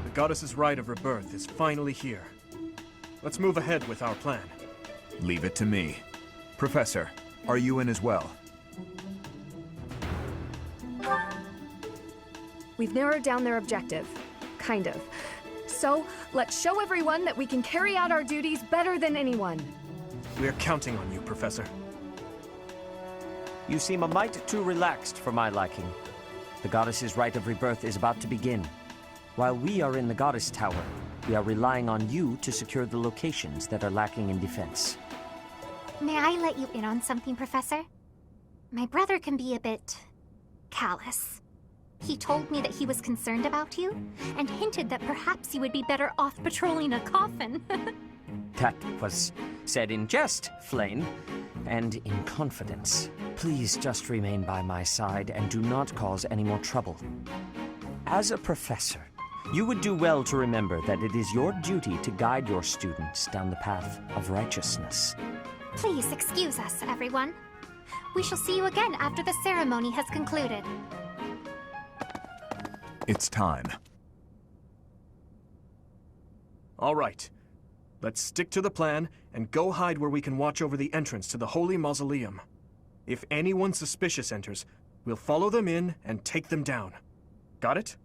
The goddess's rite of rebirth is finally here. Let's move ahead with our plan. Leave it to me. Professor, are you in as well? We've narrowed down their objective. Kind of. So, let's show everyone that we can carry out our duties better than anyone. We're counting on you, Professor. You seem a mite too relaxed for my liking. The goddess's rite of rebirth is about to begin. While we are in the goddess tower, we are relying on you to secure the locations that are lacking in defense. May I let you in on something, Professor? My brother can be a bit callous. He told me that he was concerned about you, and hinted that perhaps you would be better off patrolling a coffin. That was said in jest, Flame, and in confidence. Please just remain by my side and do not cause any more trouble. As a professor, you would do well to remember that it is your duty to guide your students down the path of righteousness. Please excuse us, everyone. We shall see you again after the ceremony has concluded. It's time. All right. Let's stick to the plan and go hide where we can watch over the entrance to the holy mausoleum. If anyone suspicious enters, we'll follow them in and take them down. Got it?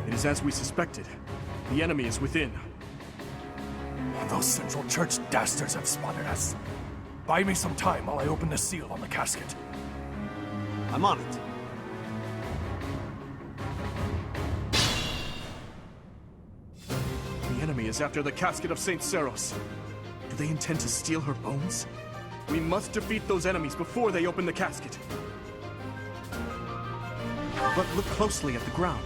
It is as we suspected. The enemy is within. Those Central Church dastards have spotted us. Buy me some time while I open the seal on the casket. I'm on it. The enemy is after the casket of St. Seros. Do they intend to steal her bones? We must defeat those enemies before they open the casket. But look closely at the ground.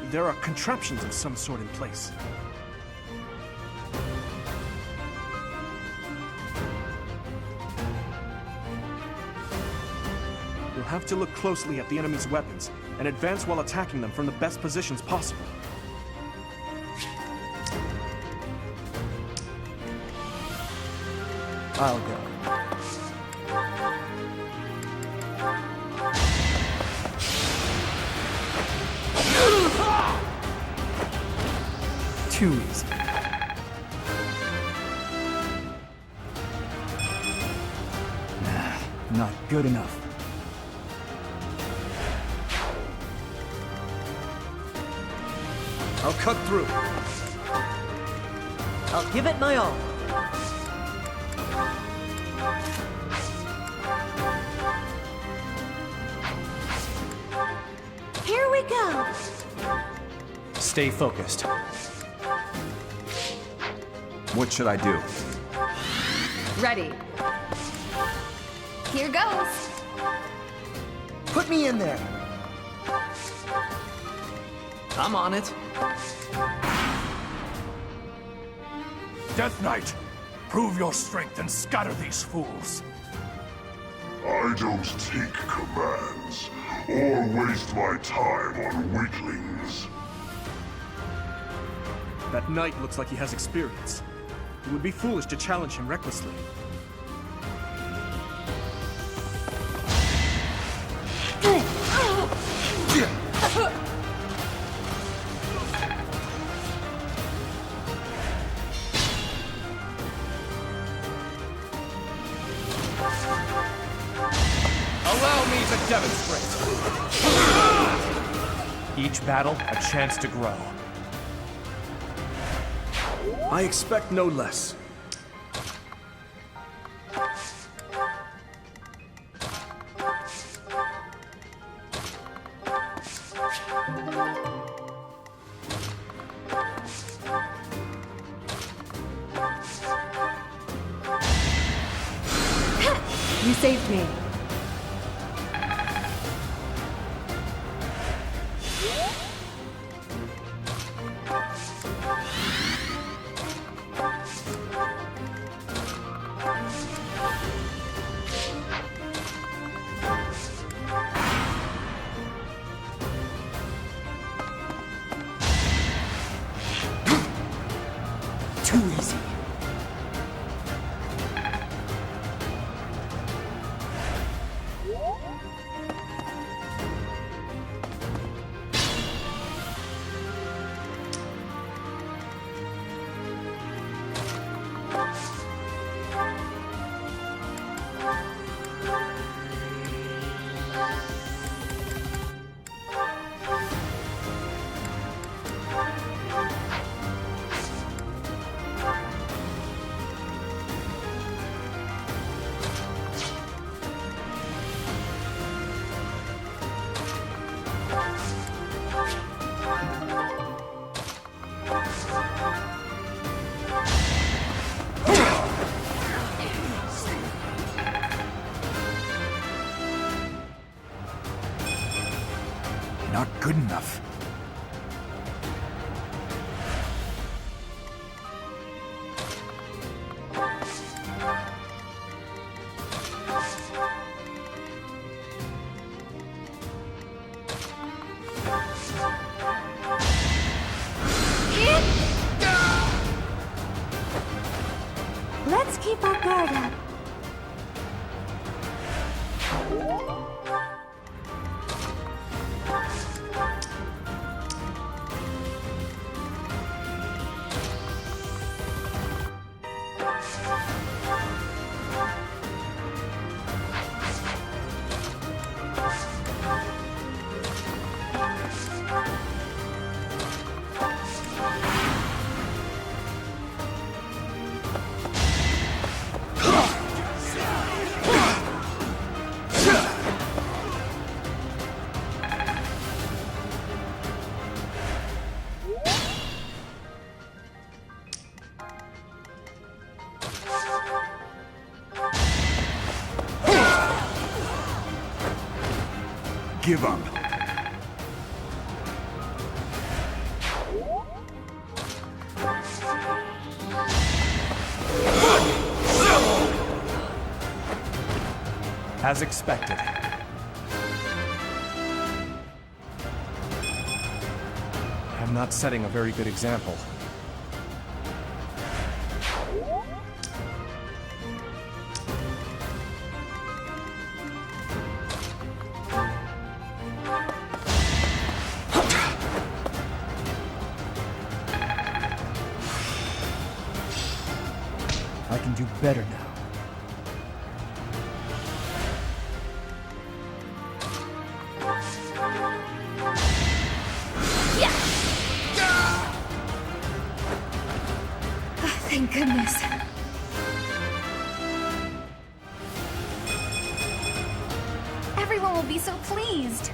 There are contraptions of some sort in place. You'll have to look closely at the enemy's weapons and advance while attacking them from the best positions possible. I'll go. Too easy. Nah, not good enough. I'll cut through. I'll give it my all. Here we go. Stay focused. What should I do? Ready. Here goes. Put me in there. I'm on it. Death Knight, prove your strength and scatter these fools. I don't take commands, or waste my time on weaklings. That knight looks like he has experience. It would be foolish to challenge him recklessly. Allow me to demonstrate. Each battle, a chance to grow. I expect no less. You saved me. Too easy. Not good enough. Let's keep our guard up. give up. As expected. I'm not setting a very good example. I can do better now. Thank goodness. Everyone will be so pleased.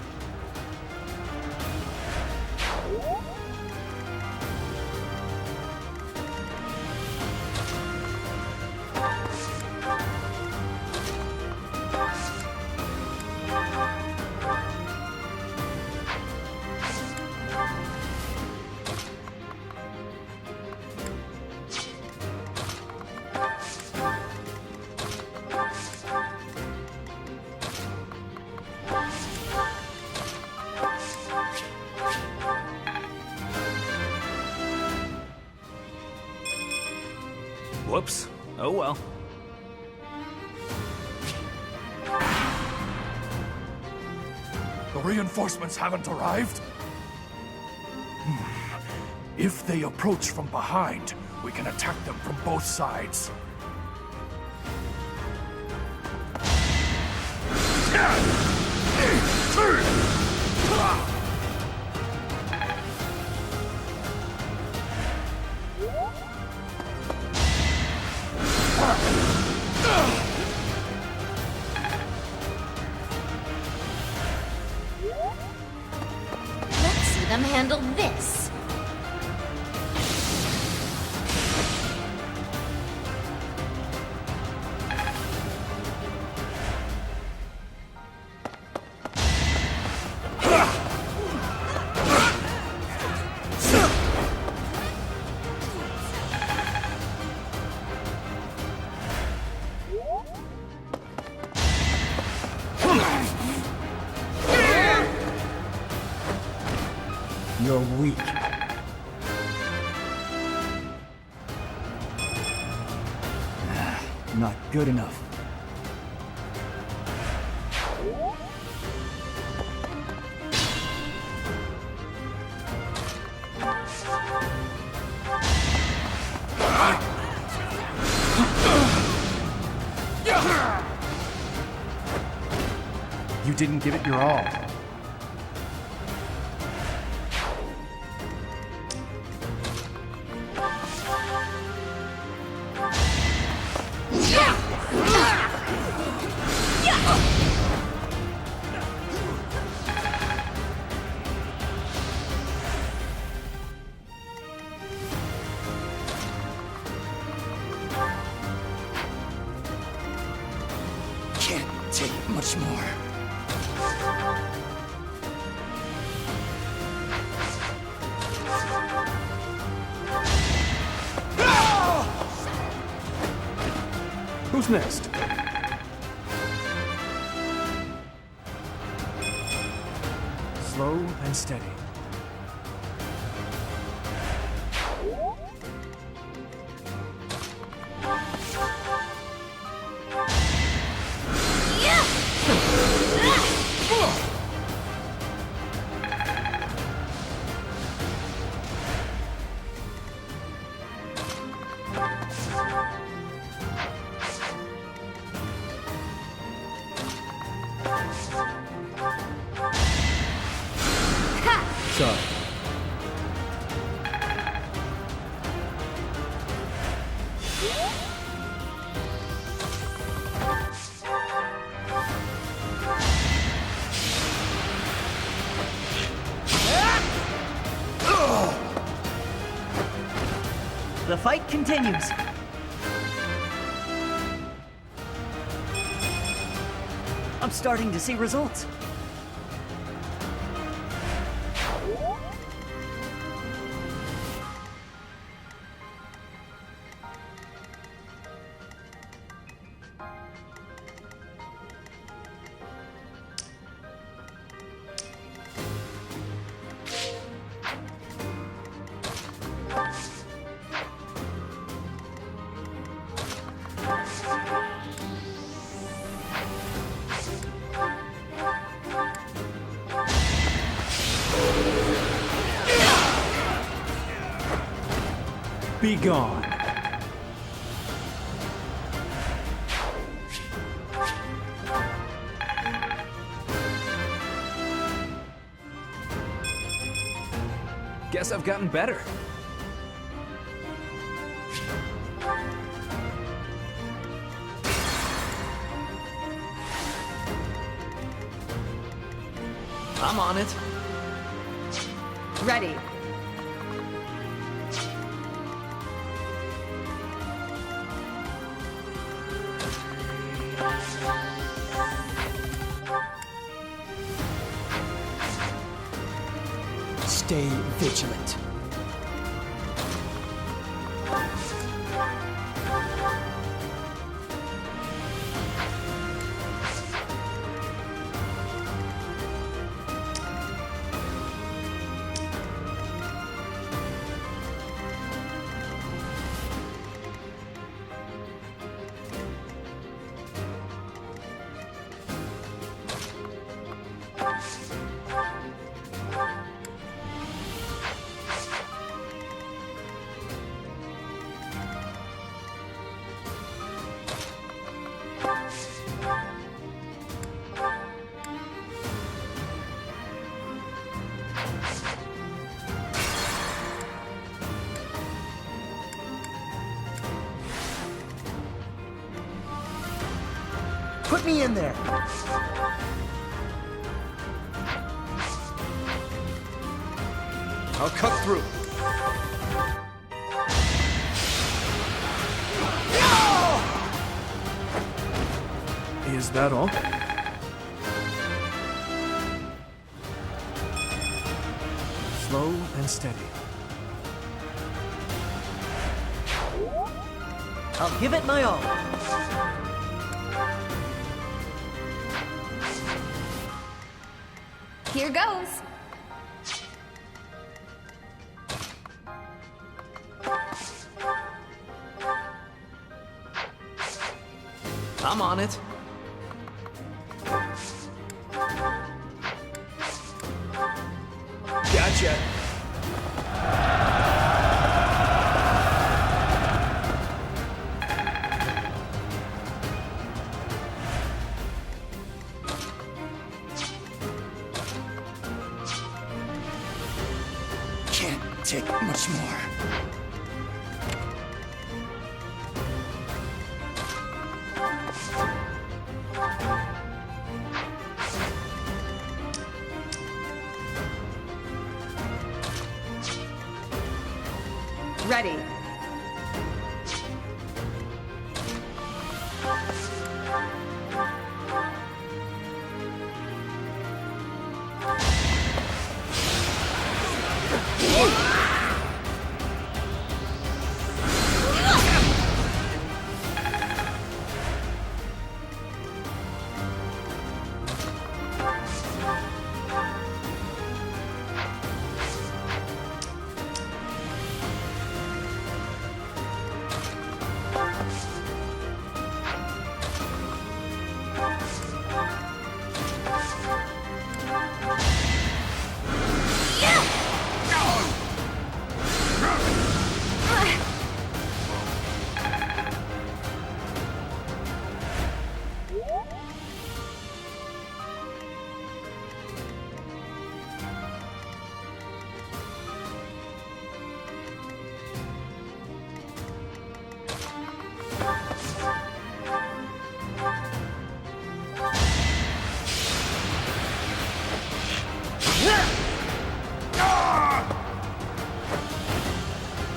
Whoops. Oh well. The reinforcements haven't arrived? If they approach from behind, we can attack them from both sides. Let's see them handle this. You're weak. Not good enough. You didn't give it your all. Can't take much more. Who's next? Slow and steady. Sorry. The fight continues. I'm starting to see results. Be gone. Guess I've gotten better. I'm on it. Ready. Stay vigilant. Put me in there. I'll cut through. Is that all? Slow and steady. I'll give it my all. Here goes. I'm on it. Gotcha. Can't take much more. Ready.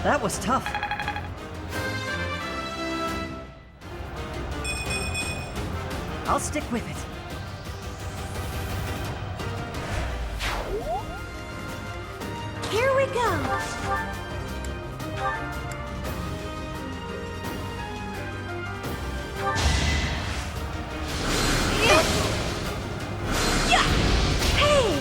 That was tough. I'll stick with it. Here we go. Hey!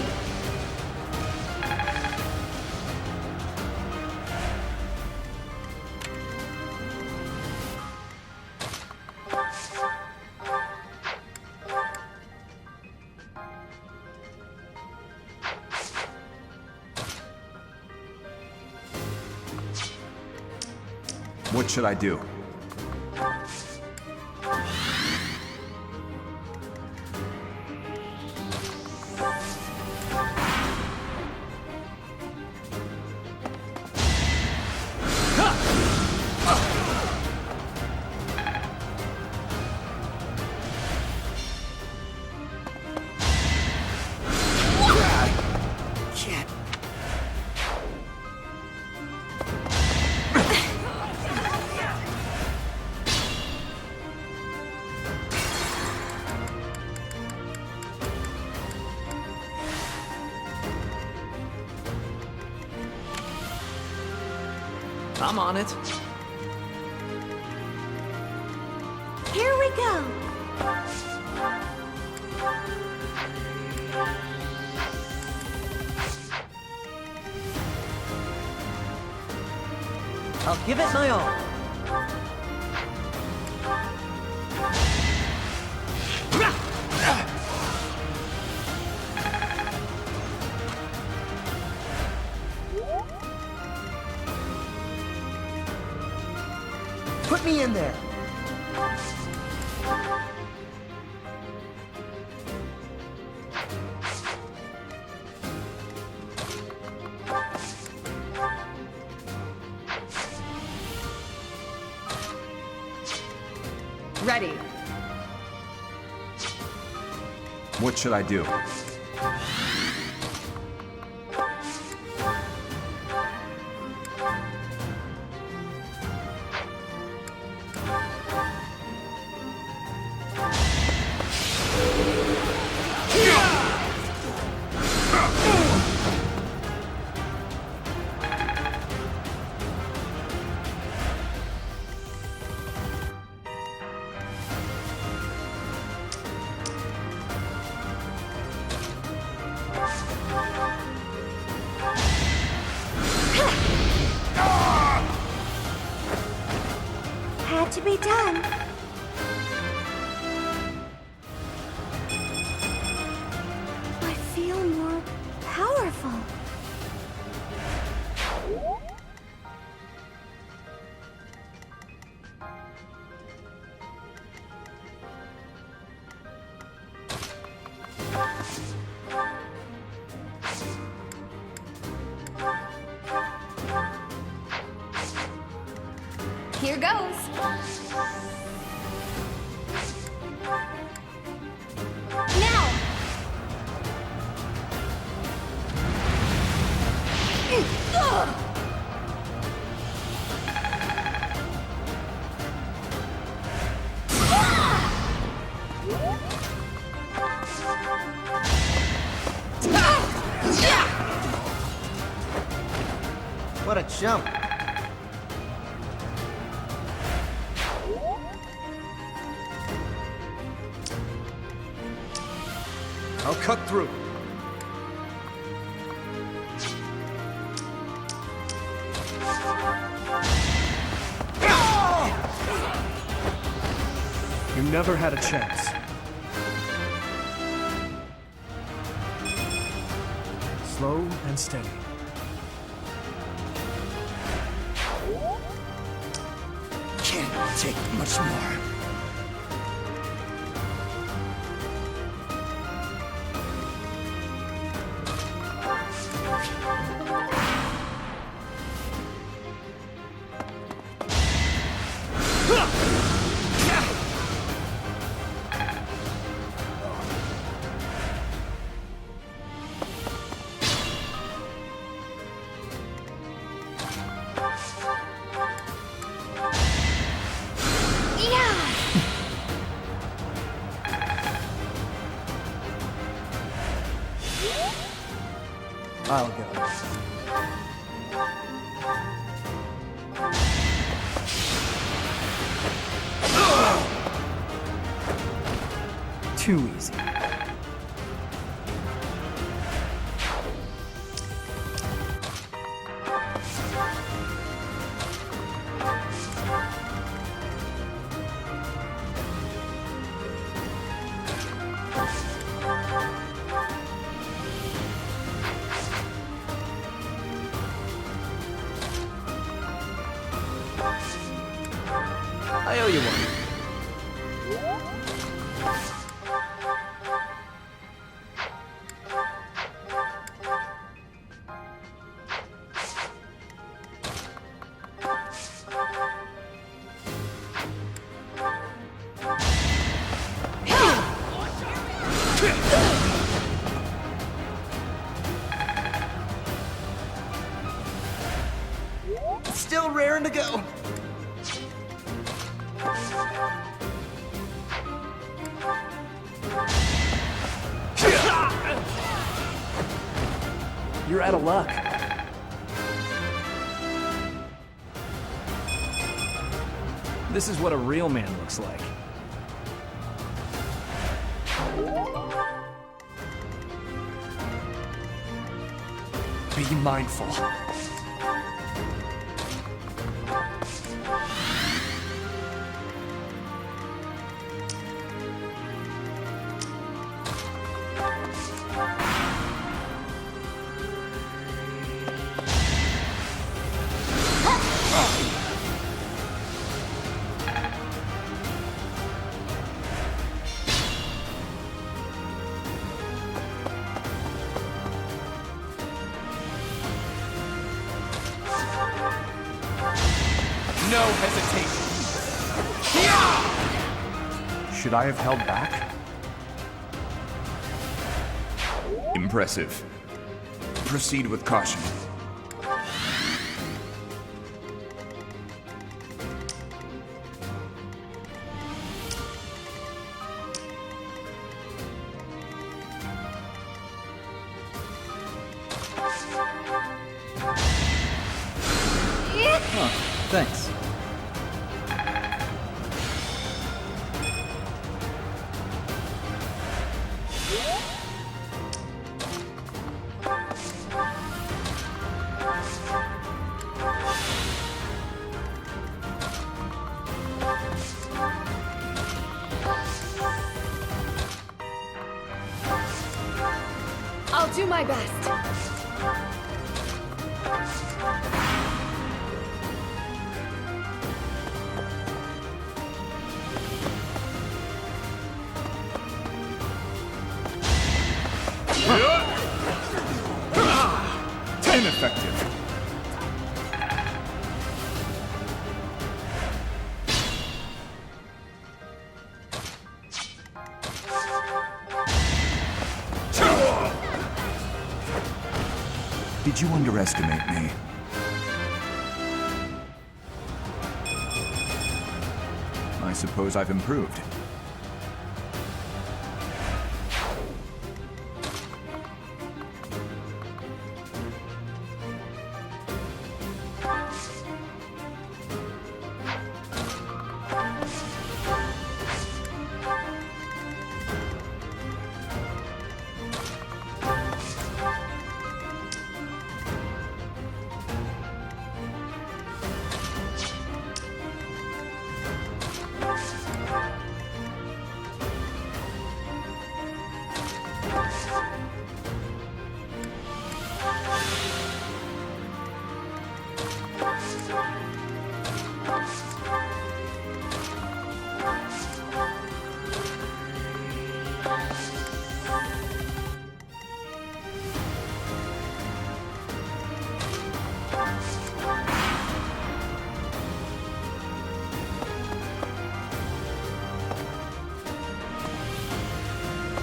What should I do? I'm on it. Here we go. I'll give it my all. Put me in there. Ready. What should I do? Had to be done. I feel more powerful. Here goes. Now! What a jump. I'll cut through. You never had a chance. Slow and steady. Can't take much more. I'll go. Too easy. you one. Still raring to go. You're out of luck. This is what a real man looks like. Be mindful. No hesitation. Should I have held back? Impressive. Proceed with caution. Thanks. I'll do my best. Ineffective. Did you underestimate me? I suppose I've improved.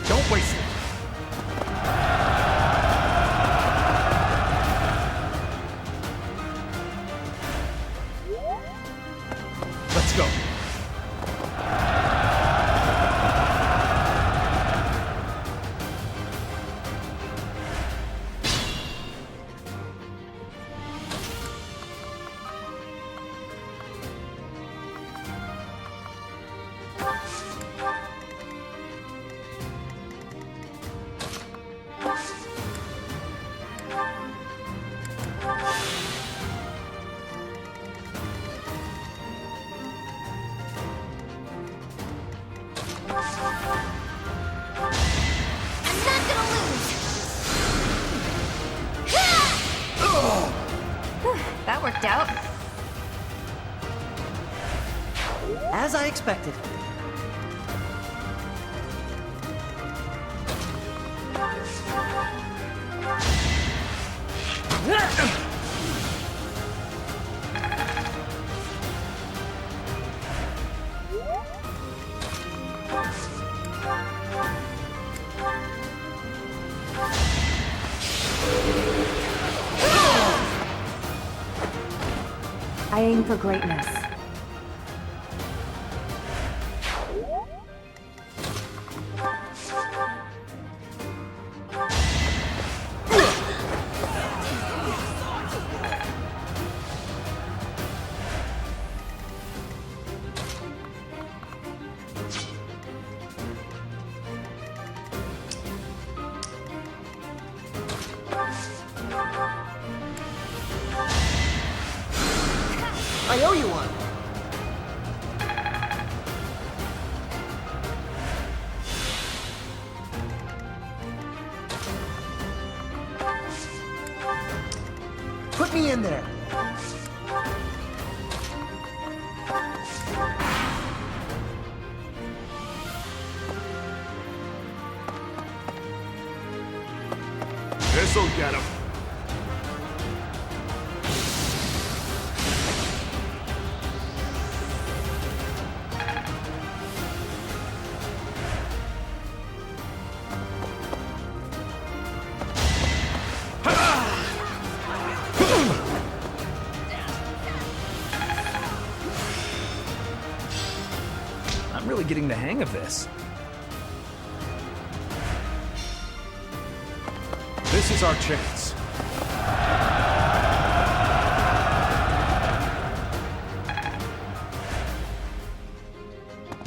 Don't waste it. Let's go. That worked out. As I expected. I aim for greatness. I owe you one. Put me in there. This'll get him. I'm really getting the hang of this. This is our chance.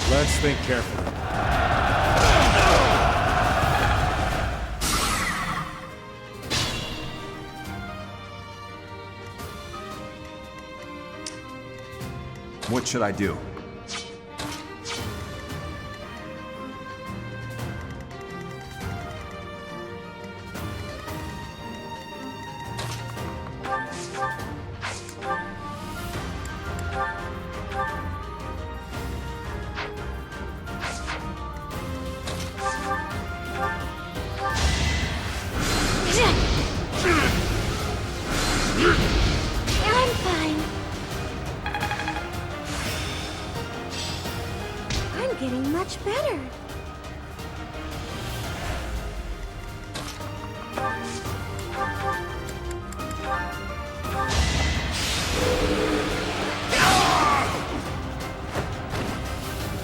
Let's think carefully. What should I do? I'm fine. I'm getting much better.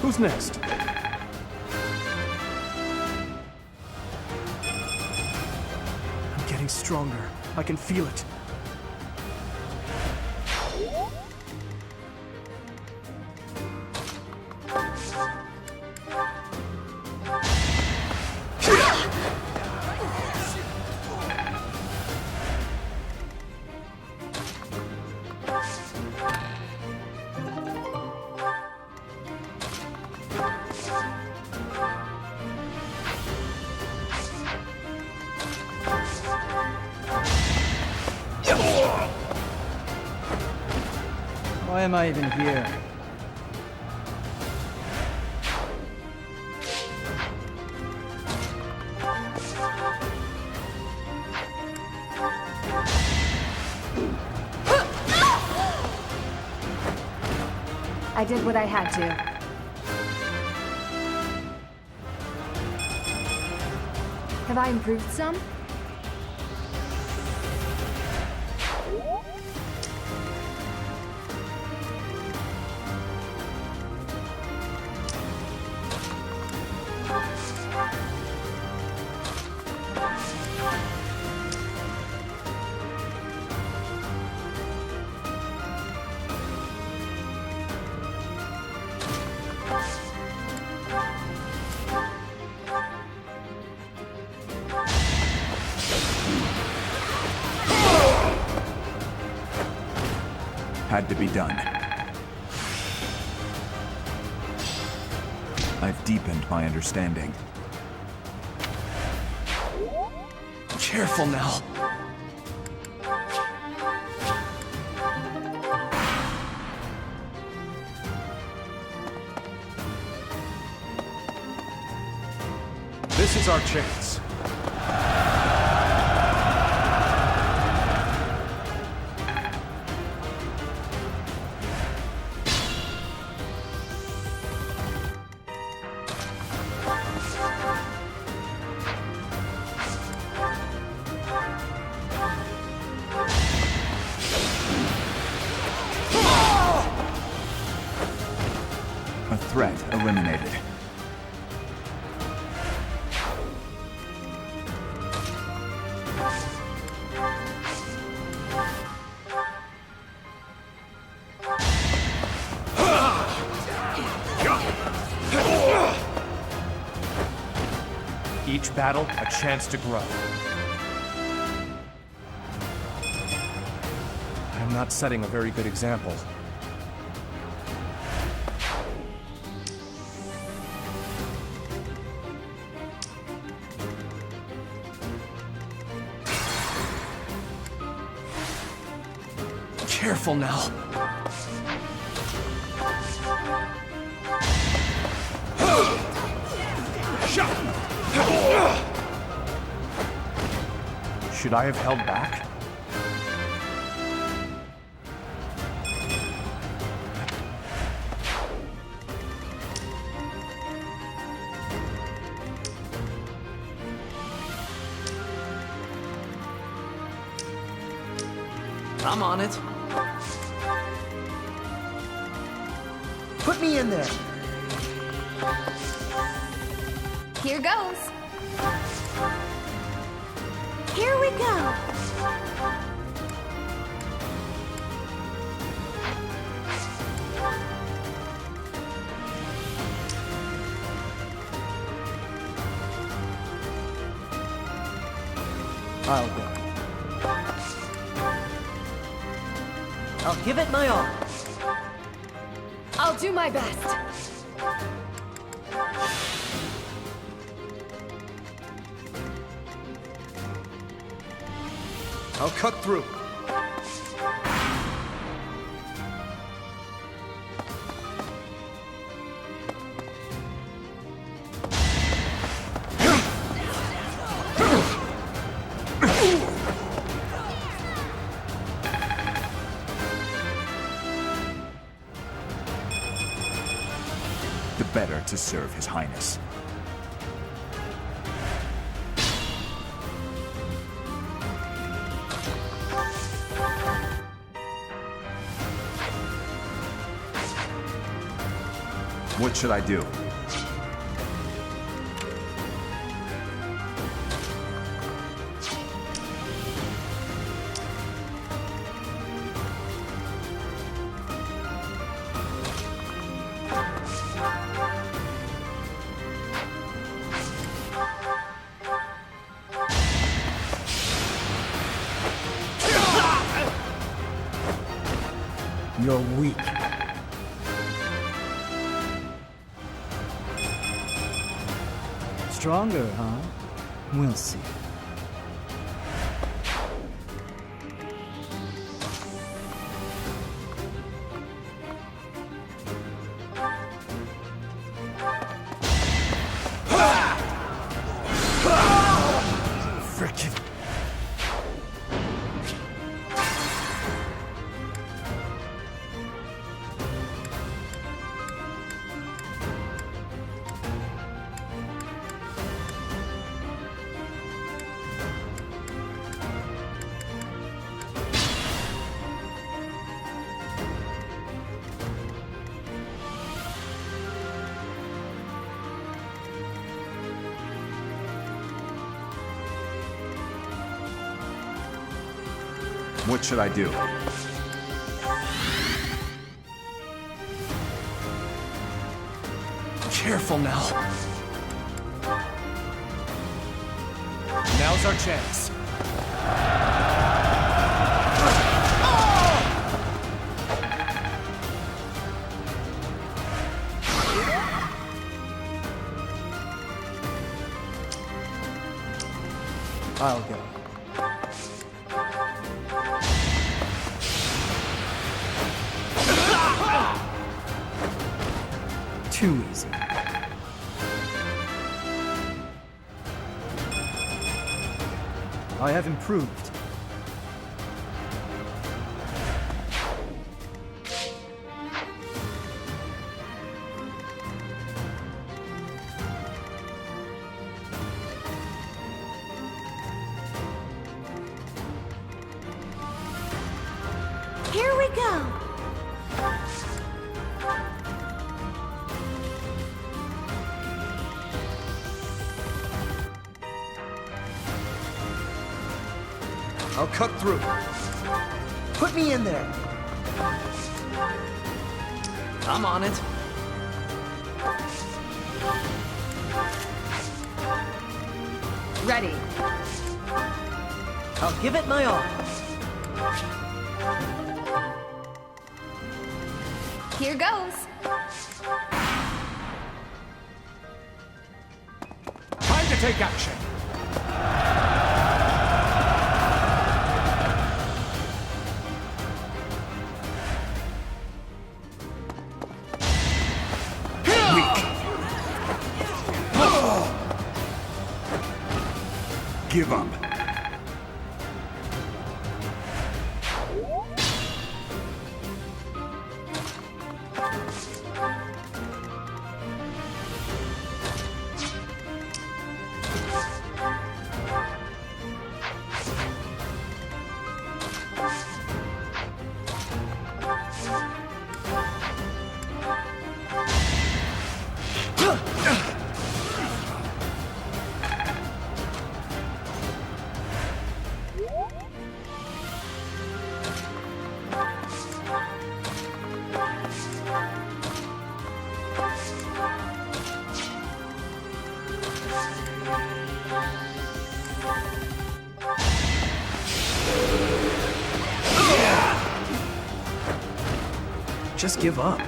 Who's next? I'm getting stronger. I can feel it. Why am I even here? I did what I had to. Have I improved some? Had to be done. I've deepened my understanding. Careful now. This is our chance. A threat eliminated. Each battle, a chance to grow. I'm not setting a very good example. Careful now. Should I have held back? I'm on it. Put me in there. Here goes. Here we go. I'll go. I'll give it my all. I'll do my best. I'll cut through. The better to serve His Highness. What should I do? You're weak. Stronger, huh? We'll see. Frickin'. What should I do? Careful now. Now's our chance. I'll go. Too easy. I have improved. Here we go. I'll cut through. Put me in there. I'm on it. Ready. I'll give it my all. Here goes. Time to take action. Give up. Just give up.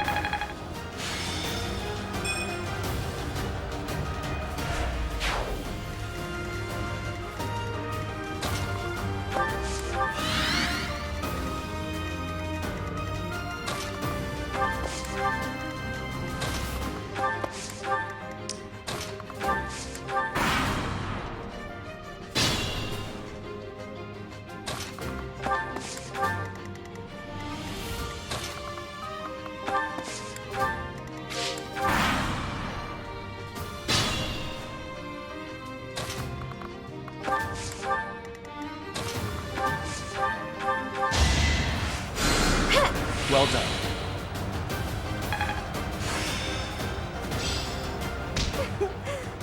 Well done.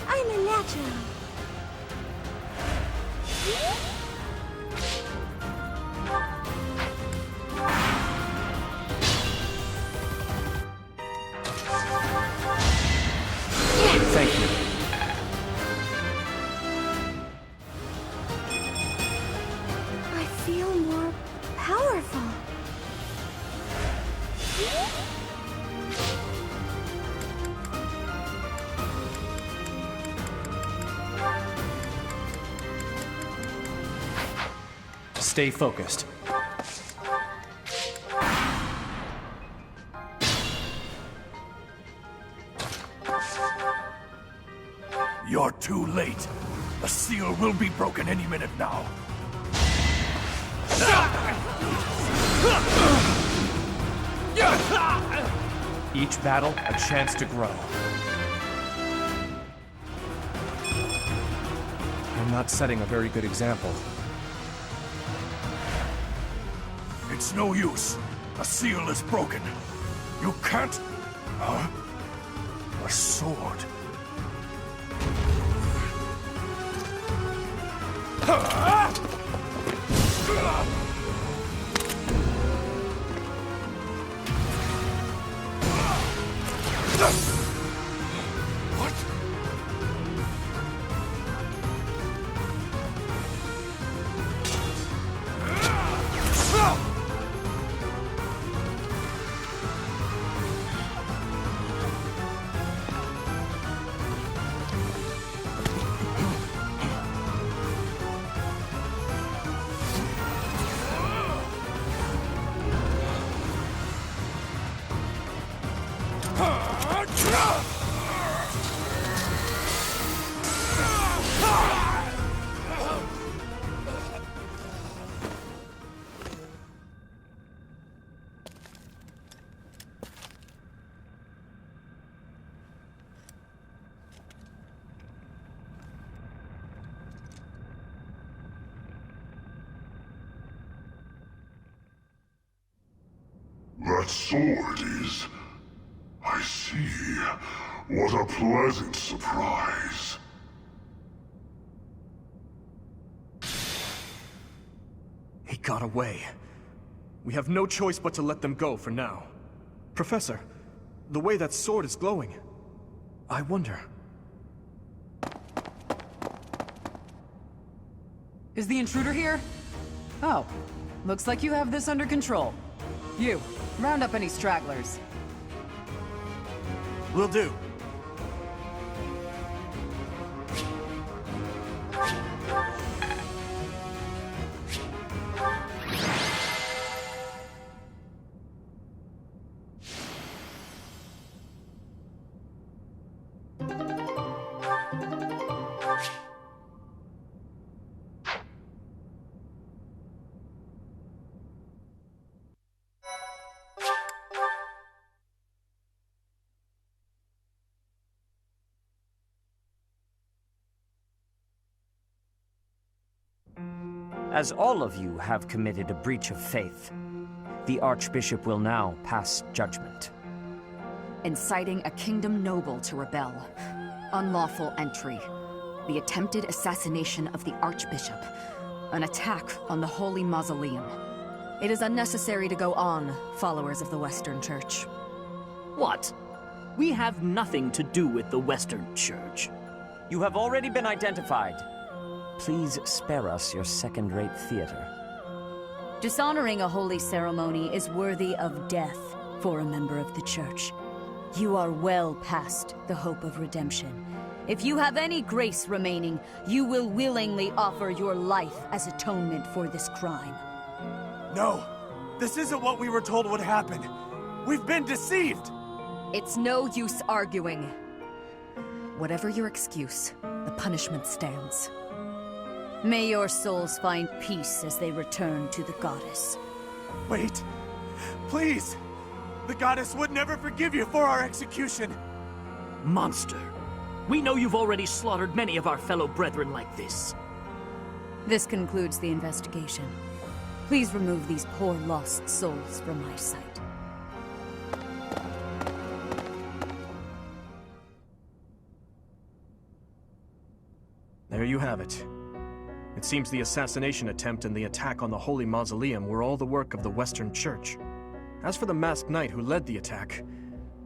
I'm a natural. Thank you. I feel more powerful. Stay focused. You're too late. The seal will be broken any minute now. Each battle, a chance to grow. I'm not setting a very good example. It's no use. A seal is broken. You can't... A sword. that sword is... I see. What a pleasant surprise. He got away. We have no choice but to let them go for now. Professor, the way that sword is glowing, I wonder... Is the intruder here? Oh, looks like you have this under control. You, round up any stragglers. Will do. As all of you have committed a breach of faith, the Archbishop will now pass judgment. Inciting a kingdom noble to rebel. Unlawful entry. The attempted assassination of the Archbishop. An attack on the Holy Mausoleum. It is unnecessary to go on, followers of the Western Church. What? We have nothing to do with the Western Church. You have already been identified. Please spare us your second-rate theater. Dishonoring a holy ceremony is worthy of death for a member of the Church. You are well past the hope of redemption. If you have any grace remaining, you will willingly offer your life as atonement for this crime. No, this isn't what we were told would happen. We've been deceived! It's no use arguing. Whatever your excuse, the punishment stands. May your souls find peace as they return to the goddess. Wait, please! The goddess would never forgive you for our execution! Monster! We know you've already slaughtered many of our fellow brethren like this. This concludes the investigation. Please remove these poor lost souls from my sight. There you have it. It seems the assassination attempt and the attack on the Holy Mausoleum were all the work of the Western Church. As for the masked knight who led the attack,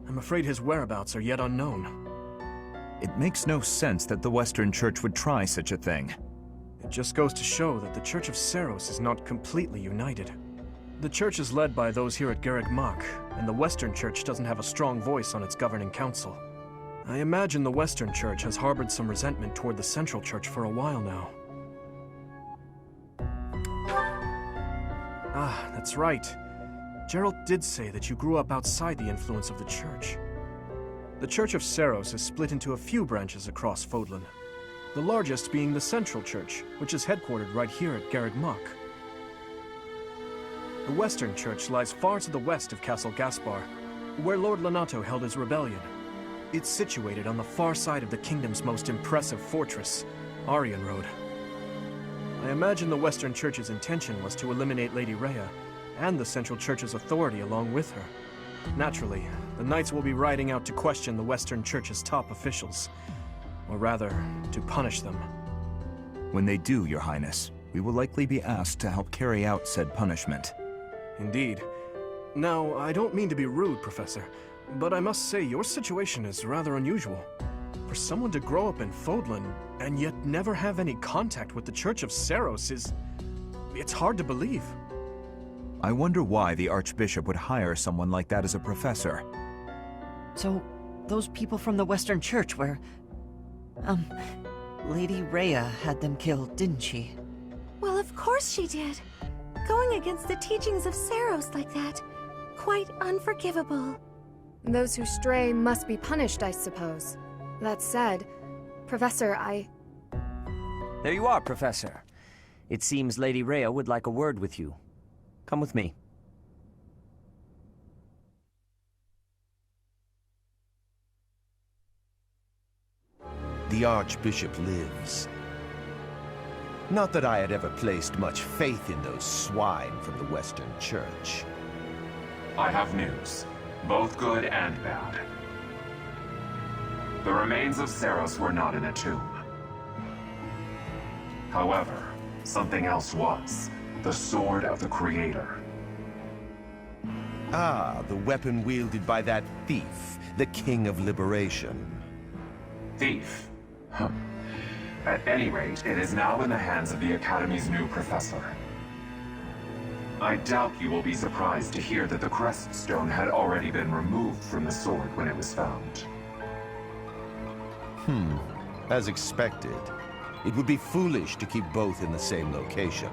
I'm afraid his whereabouts are yet unknown. It makes no sense that the Western Church would try such a thing. It just goes to show that the Church of Seiros is not completely united. The Church is led by those here at Garreg Mach, and the Western Church doesn't have a strong voice on its governing council. I imagine the Western Church has harbored some resentment toward the Central Church for a while now. Ah, that's right. Gerald did say that you grew up outside the influence of the Church. The Church of Seiros is split into a few branches across Fodlan. The largest being the Central Church, which is headquartered right here at Garreg Mach. The Western Church lies far to the west of Castle Gaspar, where Lord Lonato held his rebellion. It's situated on the far side of the kingdom's most impressive fortress, Aryan Road. I imagine the Western Church's intention was to eliminate Lady Rhea, and the Central Church's authority along with her. Naturally, the Knights will be riding out to question the Western Church's top officials. Or rather, to punish them. When they do, Your Highness, we will likely be asked to help carry out said punishment. Indeed. Now, I don't mean to be rude, Professor, but I must say your situation is rather unusual. For someone to grow up in Fodlan, and yet never have any contact with the Church of Seiros it's hard to believe. I wonder why the Archbishop would hire someone like that as a professor. So, those people from the Western Church were... Lady Rhea had them killed, didn't she? Well, of course she did. Going against the teachings of Seiros like that. Quite unforgivable. Those who stray must be punished, I suppose. That said, Professor, There you are, Professor. It seems Lady Rhea would like a word with you. Come with me. The Archbishop lives. Not that I had ever placed much faith in those swine from the Western Church. I have news, both good and bad. The remains of Saros were not in a tomb. However, something else was. The Sword of the Creator. Ah, the weapon wielded by that thief, the King of Liberation. Thief? Huh. At any rate, it is now in the hands of the Academy's new professor. I doubt you will be surprised to hear that the crest stone had already been removed from the sword when it was found. As expected. It would be foolish to keep both in the same location.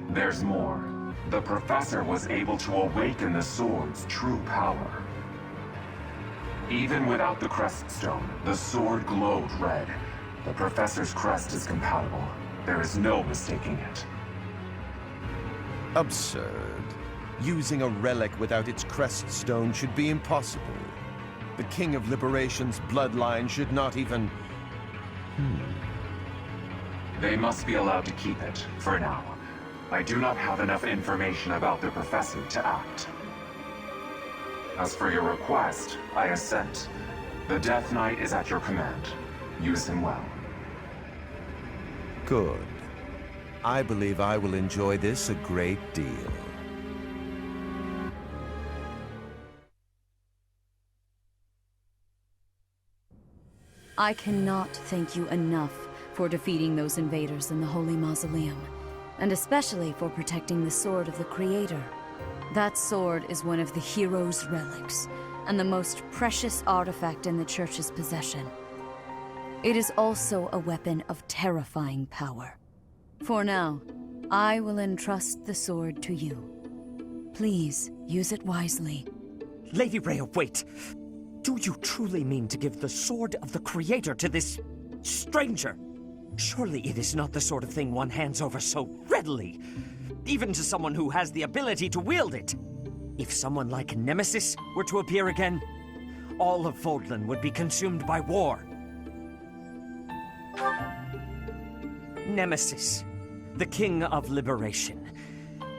There's more. The professor was able to awaken the sword's true power. Even without the crest stone, the sword glowed red. The professor's crest is compatible. There is no mistaking it. Absurd. Using a relic without its crest stone should be impossible. The King of Liberation's bloodline should not even... They must be allowed to keep it, for now. I do not have enough information about the professor to act. As for your request, I assent. The Death Knight is at your command. Use him well. Good. I believe I will enjoy this a great deal. I cannot thank you enough for defeating those invaders in the Holy Mausoleum, and especially for protecting the Sword of the Creator. That sword is one of the hero's relics, and the most precious artifact in the Church's possession. It is also a weapon of terrifying power. For now, I will entrust the sword to you. Please, use it wisely. Lady Rhea, wait! Do you truly mean to give the Sword of the Creator to this stranger? Surely it is not the sort of thing one hands over so readily, even to someone who has the ability to wield it. If someone like Nemesis were to appear again, all of Fodlan would be consumed by war. Nemesis, the King of Liberation.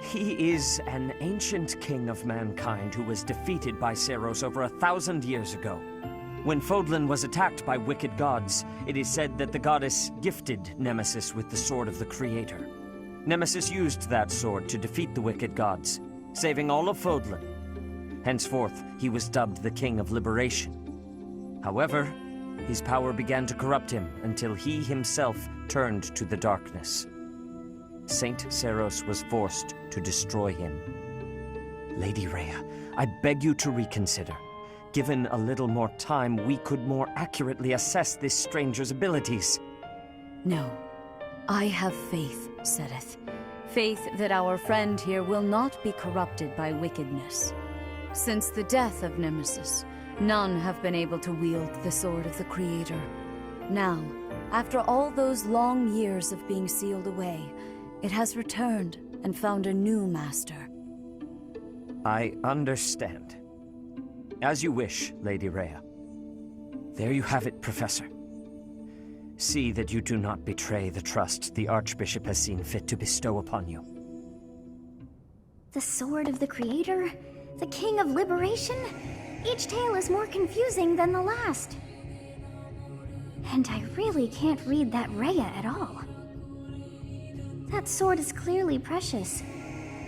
He is an ancient king of mankind who was defeated by Saros over 1,000 years ago. When Fodlan was attacked by wicked gods, it is said that the goddess gifted Nemesis with the Sword of the Creator. Nemesis used that sword to defeat the wicked gods, saving all of Fodlan. Henceforth, he was dubbed the King of Liberation. However, his power began to corrupt him until he himself turned to the darkness. Saint Saros was forced to destroy him. Lady Rhea, I beg you to reconsider. Given a little more time, we could more accurately assess this stranger's abilities. No. I have faith, Seteth. Faith that our friend here will not be corrupted by wickedness. Since the death of Nemesis, none have been able to wield the Sword of the Creator. Now, after all those long years of being sealed away, it has returned and found a new master. I understand. As you wish, Lady Rhea. There you have it, Professor. See that you do not betray the trust the Archbishop has seen fit to bestow upon you. The Sword of the Creator? The King of Liberation? Each tale is more confusing than the last. And I really can't read that Rhea at all. That sword is clearly precious.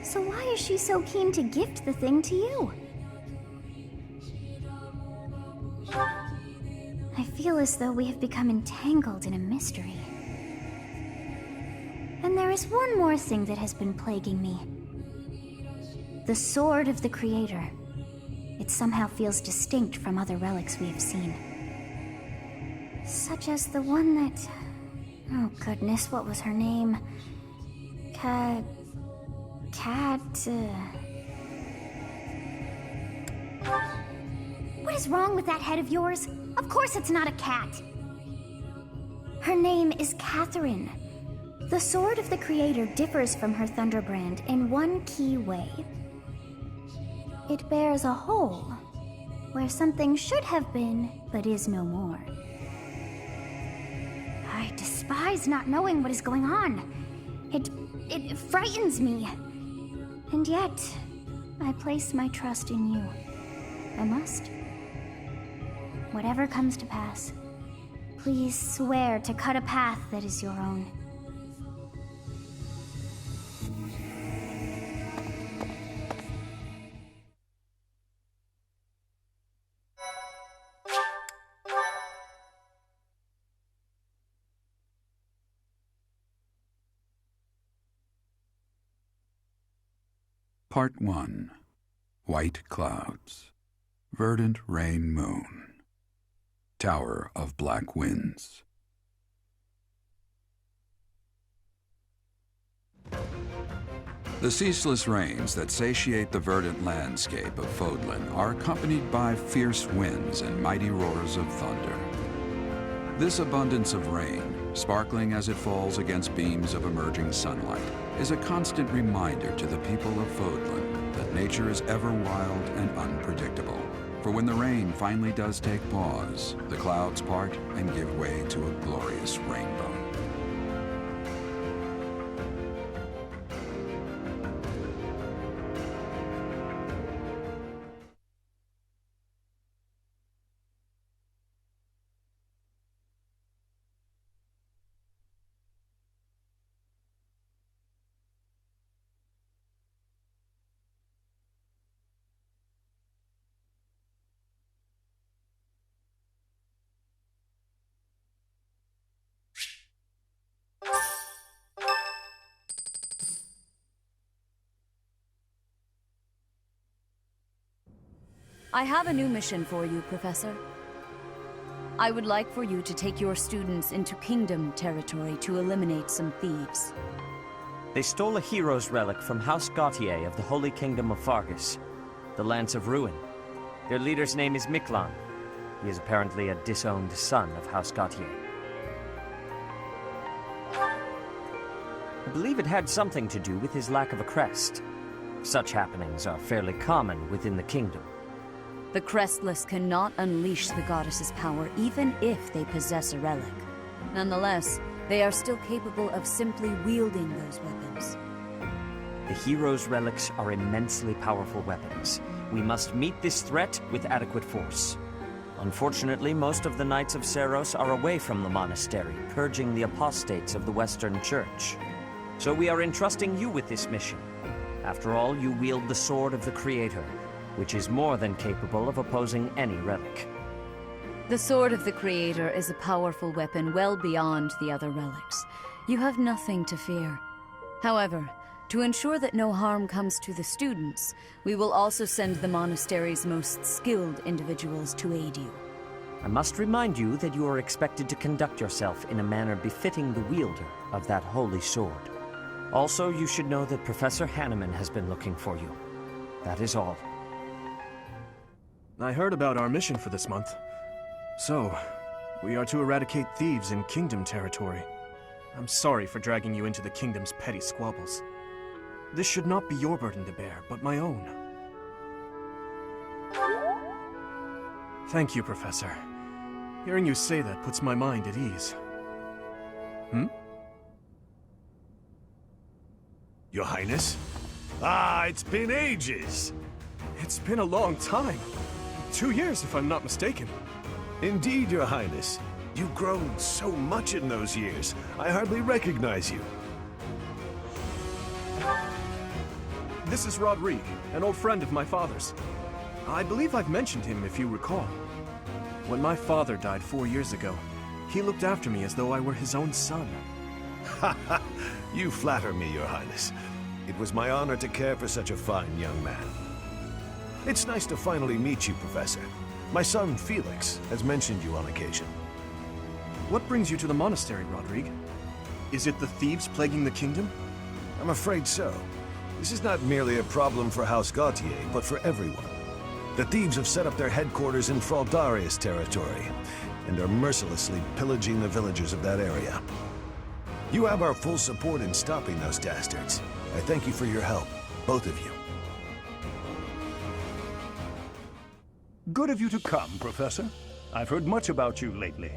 So why is she so keen to gift the thing to you? I feel as though we have become entangled in a mystery. And there is one more thing that has been plaguing me. The Sword of the Creator. It somehow feels distinct from other relics we have seen. Such as the one that... Oh goodness, what was her name? What is wrong with that head of yours? Of course it's not a cat. Her name is Catherine. The Sword of the Creator differs from her Thunderbrand in one key way. It bears a hole, where something should have been, but is no more. I despise not knowing what is going on. It frightens me. And yet, I place my trust in you. I must. Whatever comes to pass, please swear to cut a path that is your own. Part 1. White Clouds. Verdant Rain Moon. Tower of Black Winds. The ceaseless rains that satiate the verdant landscape of Fodlan are accompanied by fierce winds and mighty roars of thunder. This abundance of rain, sparkling as it falls against beams of emerging sunlight, is a constant reminder to the people of Fodlan that nature is ever wild and unpredictable. For when the rain finally does take pause, the clouds part and give way to a glorious rainbow. I have a new mission for you, Professor. I would like for you to take your students into Kingdom territory to eliminate some thieves. They stole a hero's relic from House Gautier of the Holy Kingdom of Fargus, the Lance of Ruin. Their leader's name is Miklan. He is apparently a disowned son of House Gautier. I believe it had something to do with his lack of a crest. Such happenings are fairly common within the kingdom. The Crestless cannot unleash the goddess's power even if they possess a relic. Nonetheless, they are still capable of simply wielding those weapons. The hero's relics are immensely powerful weapons. We must meet this threat with adequate force. Unfortunately, most of the Knights of Seiros are away from the Monastery, purging the apostates of the Western Church. So we are entrusting you with this mission. After all, you wield the Sword of the Creator, which is more than capable of opposing any relic. The Sword of the Creator is a powerful weapon well beyond the other relics. You have nothing to fear. However, to ensure that no harm comes to the students, we will also send the monastery's most skilled individuals to aid you. I must remind you that you are expected to conduct yourself in a manner befitting the wielder of that holy sword. Also, you should know that Professor Hanneman has been looking for you. That is all. I heard about our mission for this month. So, we are to eradicate thieves in Kingdom territory. I'm sorry for dragging you into the Kingdom's petty squabbles. This should not be your burden to bear, but my own. Thank you, Professor. Hearing you say that puts my mind at ease. Your Highness? Ah, it's been ages! It's been a long time. 2 years, if I'm not mistaken. Indeed, Your Highness. You've grown so much in those years, I hardly recognize you. This is Rodrigue, an old friend of my father's. I believe I've mentioned him, if you recall. When my father died 4 years ago, he looked after me as though I were his own son. Ha ha! You flatter me, Your Highness. It was my honor to care for such a fine young man. It's nice to finally meet you, Professor. My son, Felix, has mentioned you on occasion. What brings you to the monastery, Rodrigue? Is it the thieves plaguing the kingdom? I'm afraid so. This is not merely a problem for House Gautier, but for everyone. The thieves have set up their headquarters in Fraldarius territory, and are mercilessly pillaging the villagers of that area. You have our full support in stopping those dastards. I thank you for your help, both of you. Good of you to come, Professor. I've heard much about you lately.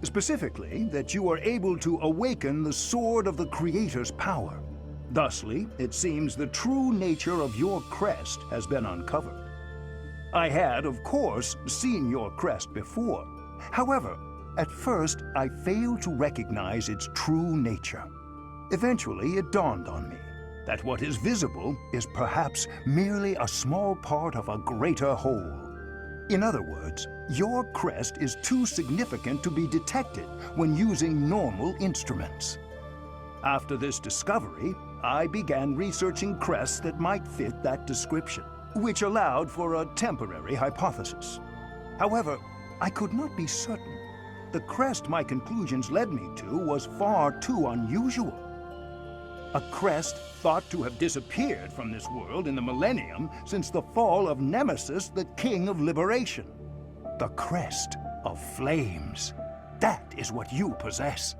Specifically, that you are able to awaken the Sword of the Creator's power. Thusly, it seems the true nature of your crest has been uncovered. I had, of course, seen your crest before. However, at first, I failed to recognize its true nature. Eventually, it dawned on me that what is visible is perhaps merely a small part of a greater whole. In other words, your crest is too significant to be detected when using normal instruments. After this discovery, I began researching crests that might fit that description, which allowed for a temporary hypothesis. However, I could not be certain. The crest my conclusions led me to was far too unusual. A crest thought to have disappeared from this world in the millennium since the fall of Nemesis, the King of Liberation. The crest of flames. That is what you possess.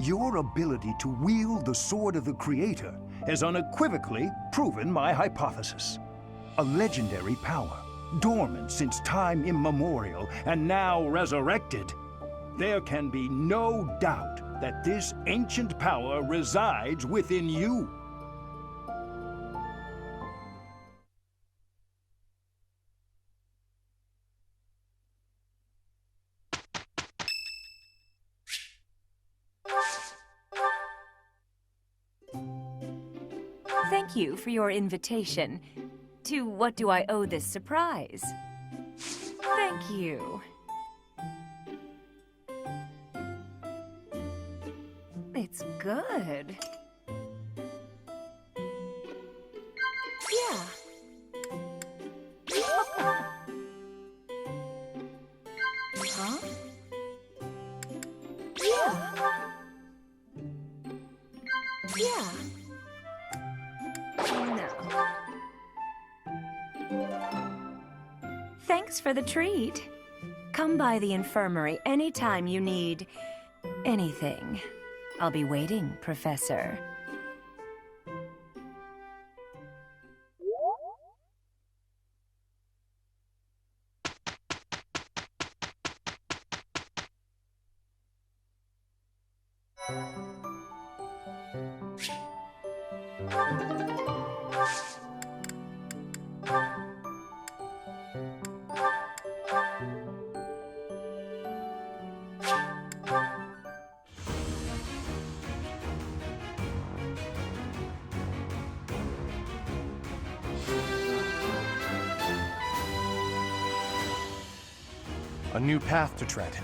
Your ability to wield the sword of the Creator has unequivocally proven my hypothesis. A legendary power, dormant since time immemorial and now resurrected. There can be no doubt that this ancient power resides within you. Thank you for your invitation. To what do I owe this surprise? Thank you. It's good. Yeah. Huh? Yeah. Yeah. No. Thanks for the treat. Come by the infirmary anytime you need anything. I'll be waiting, Professor. A new path to tread.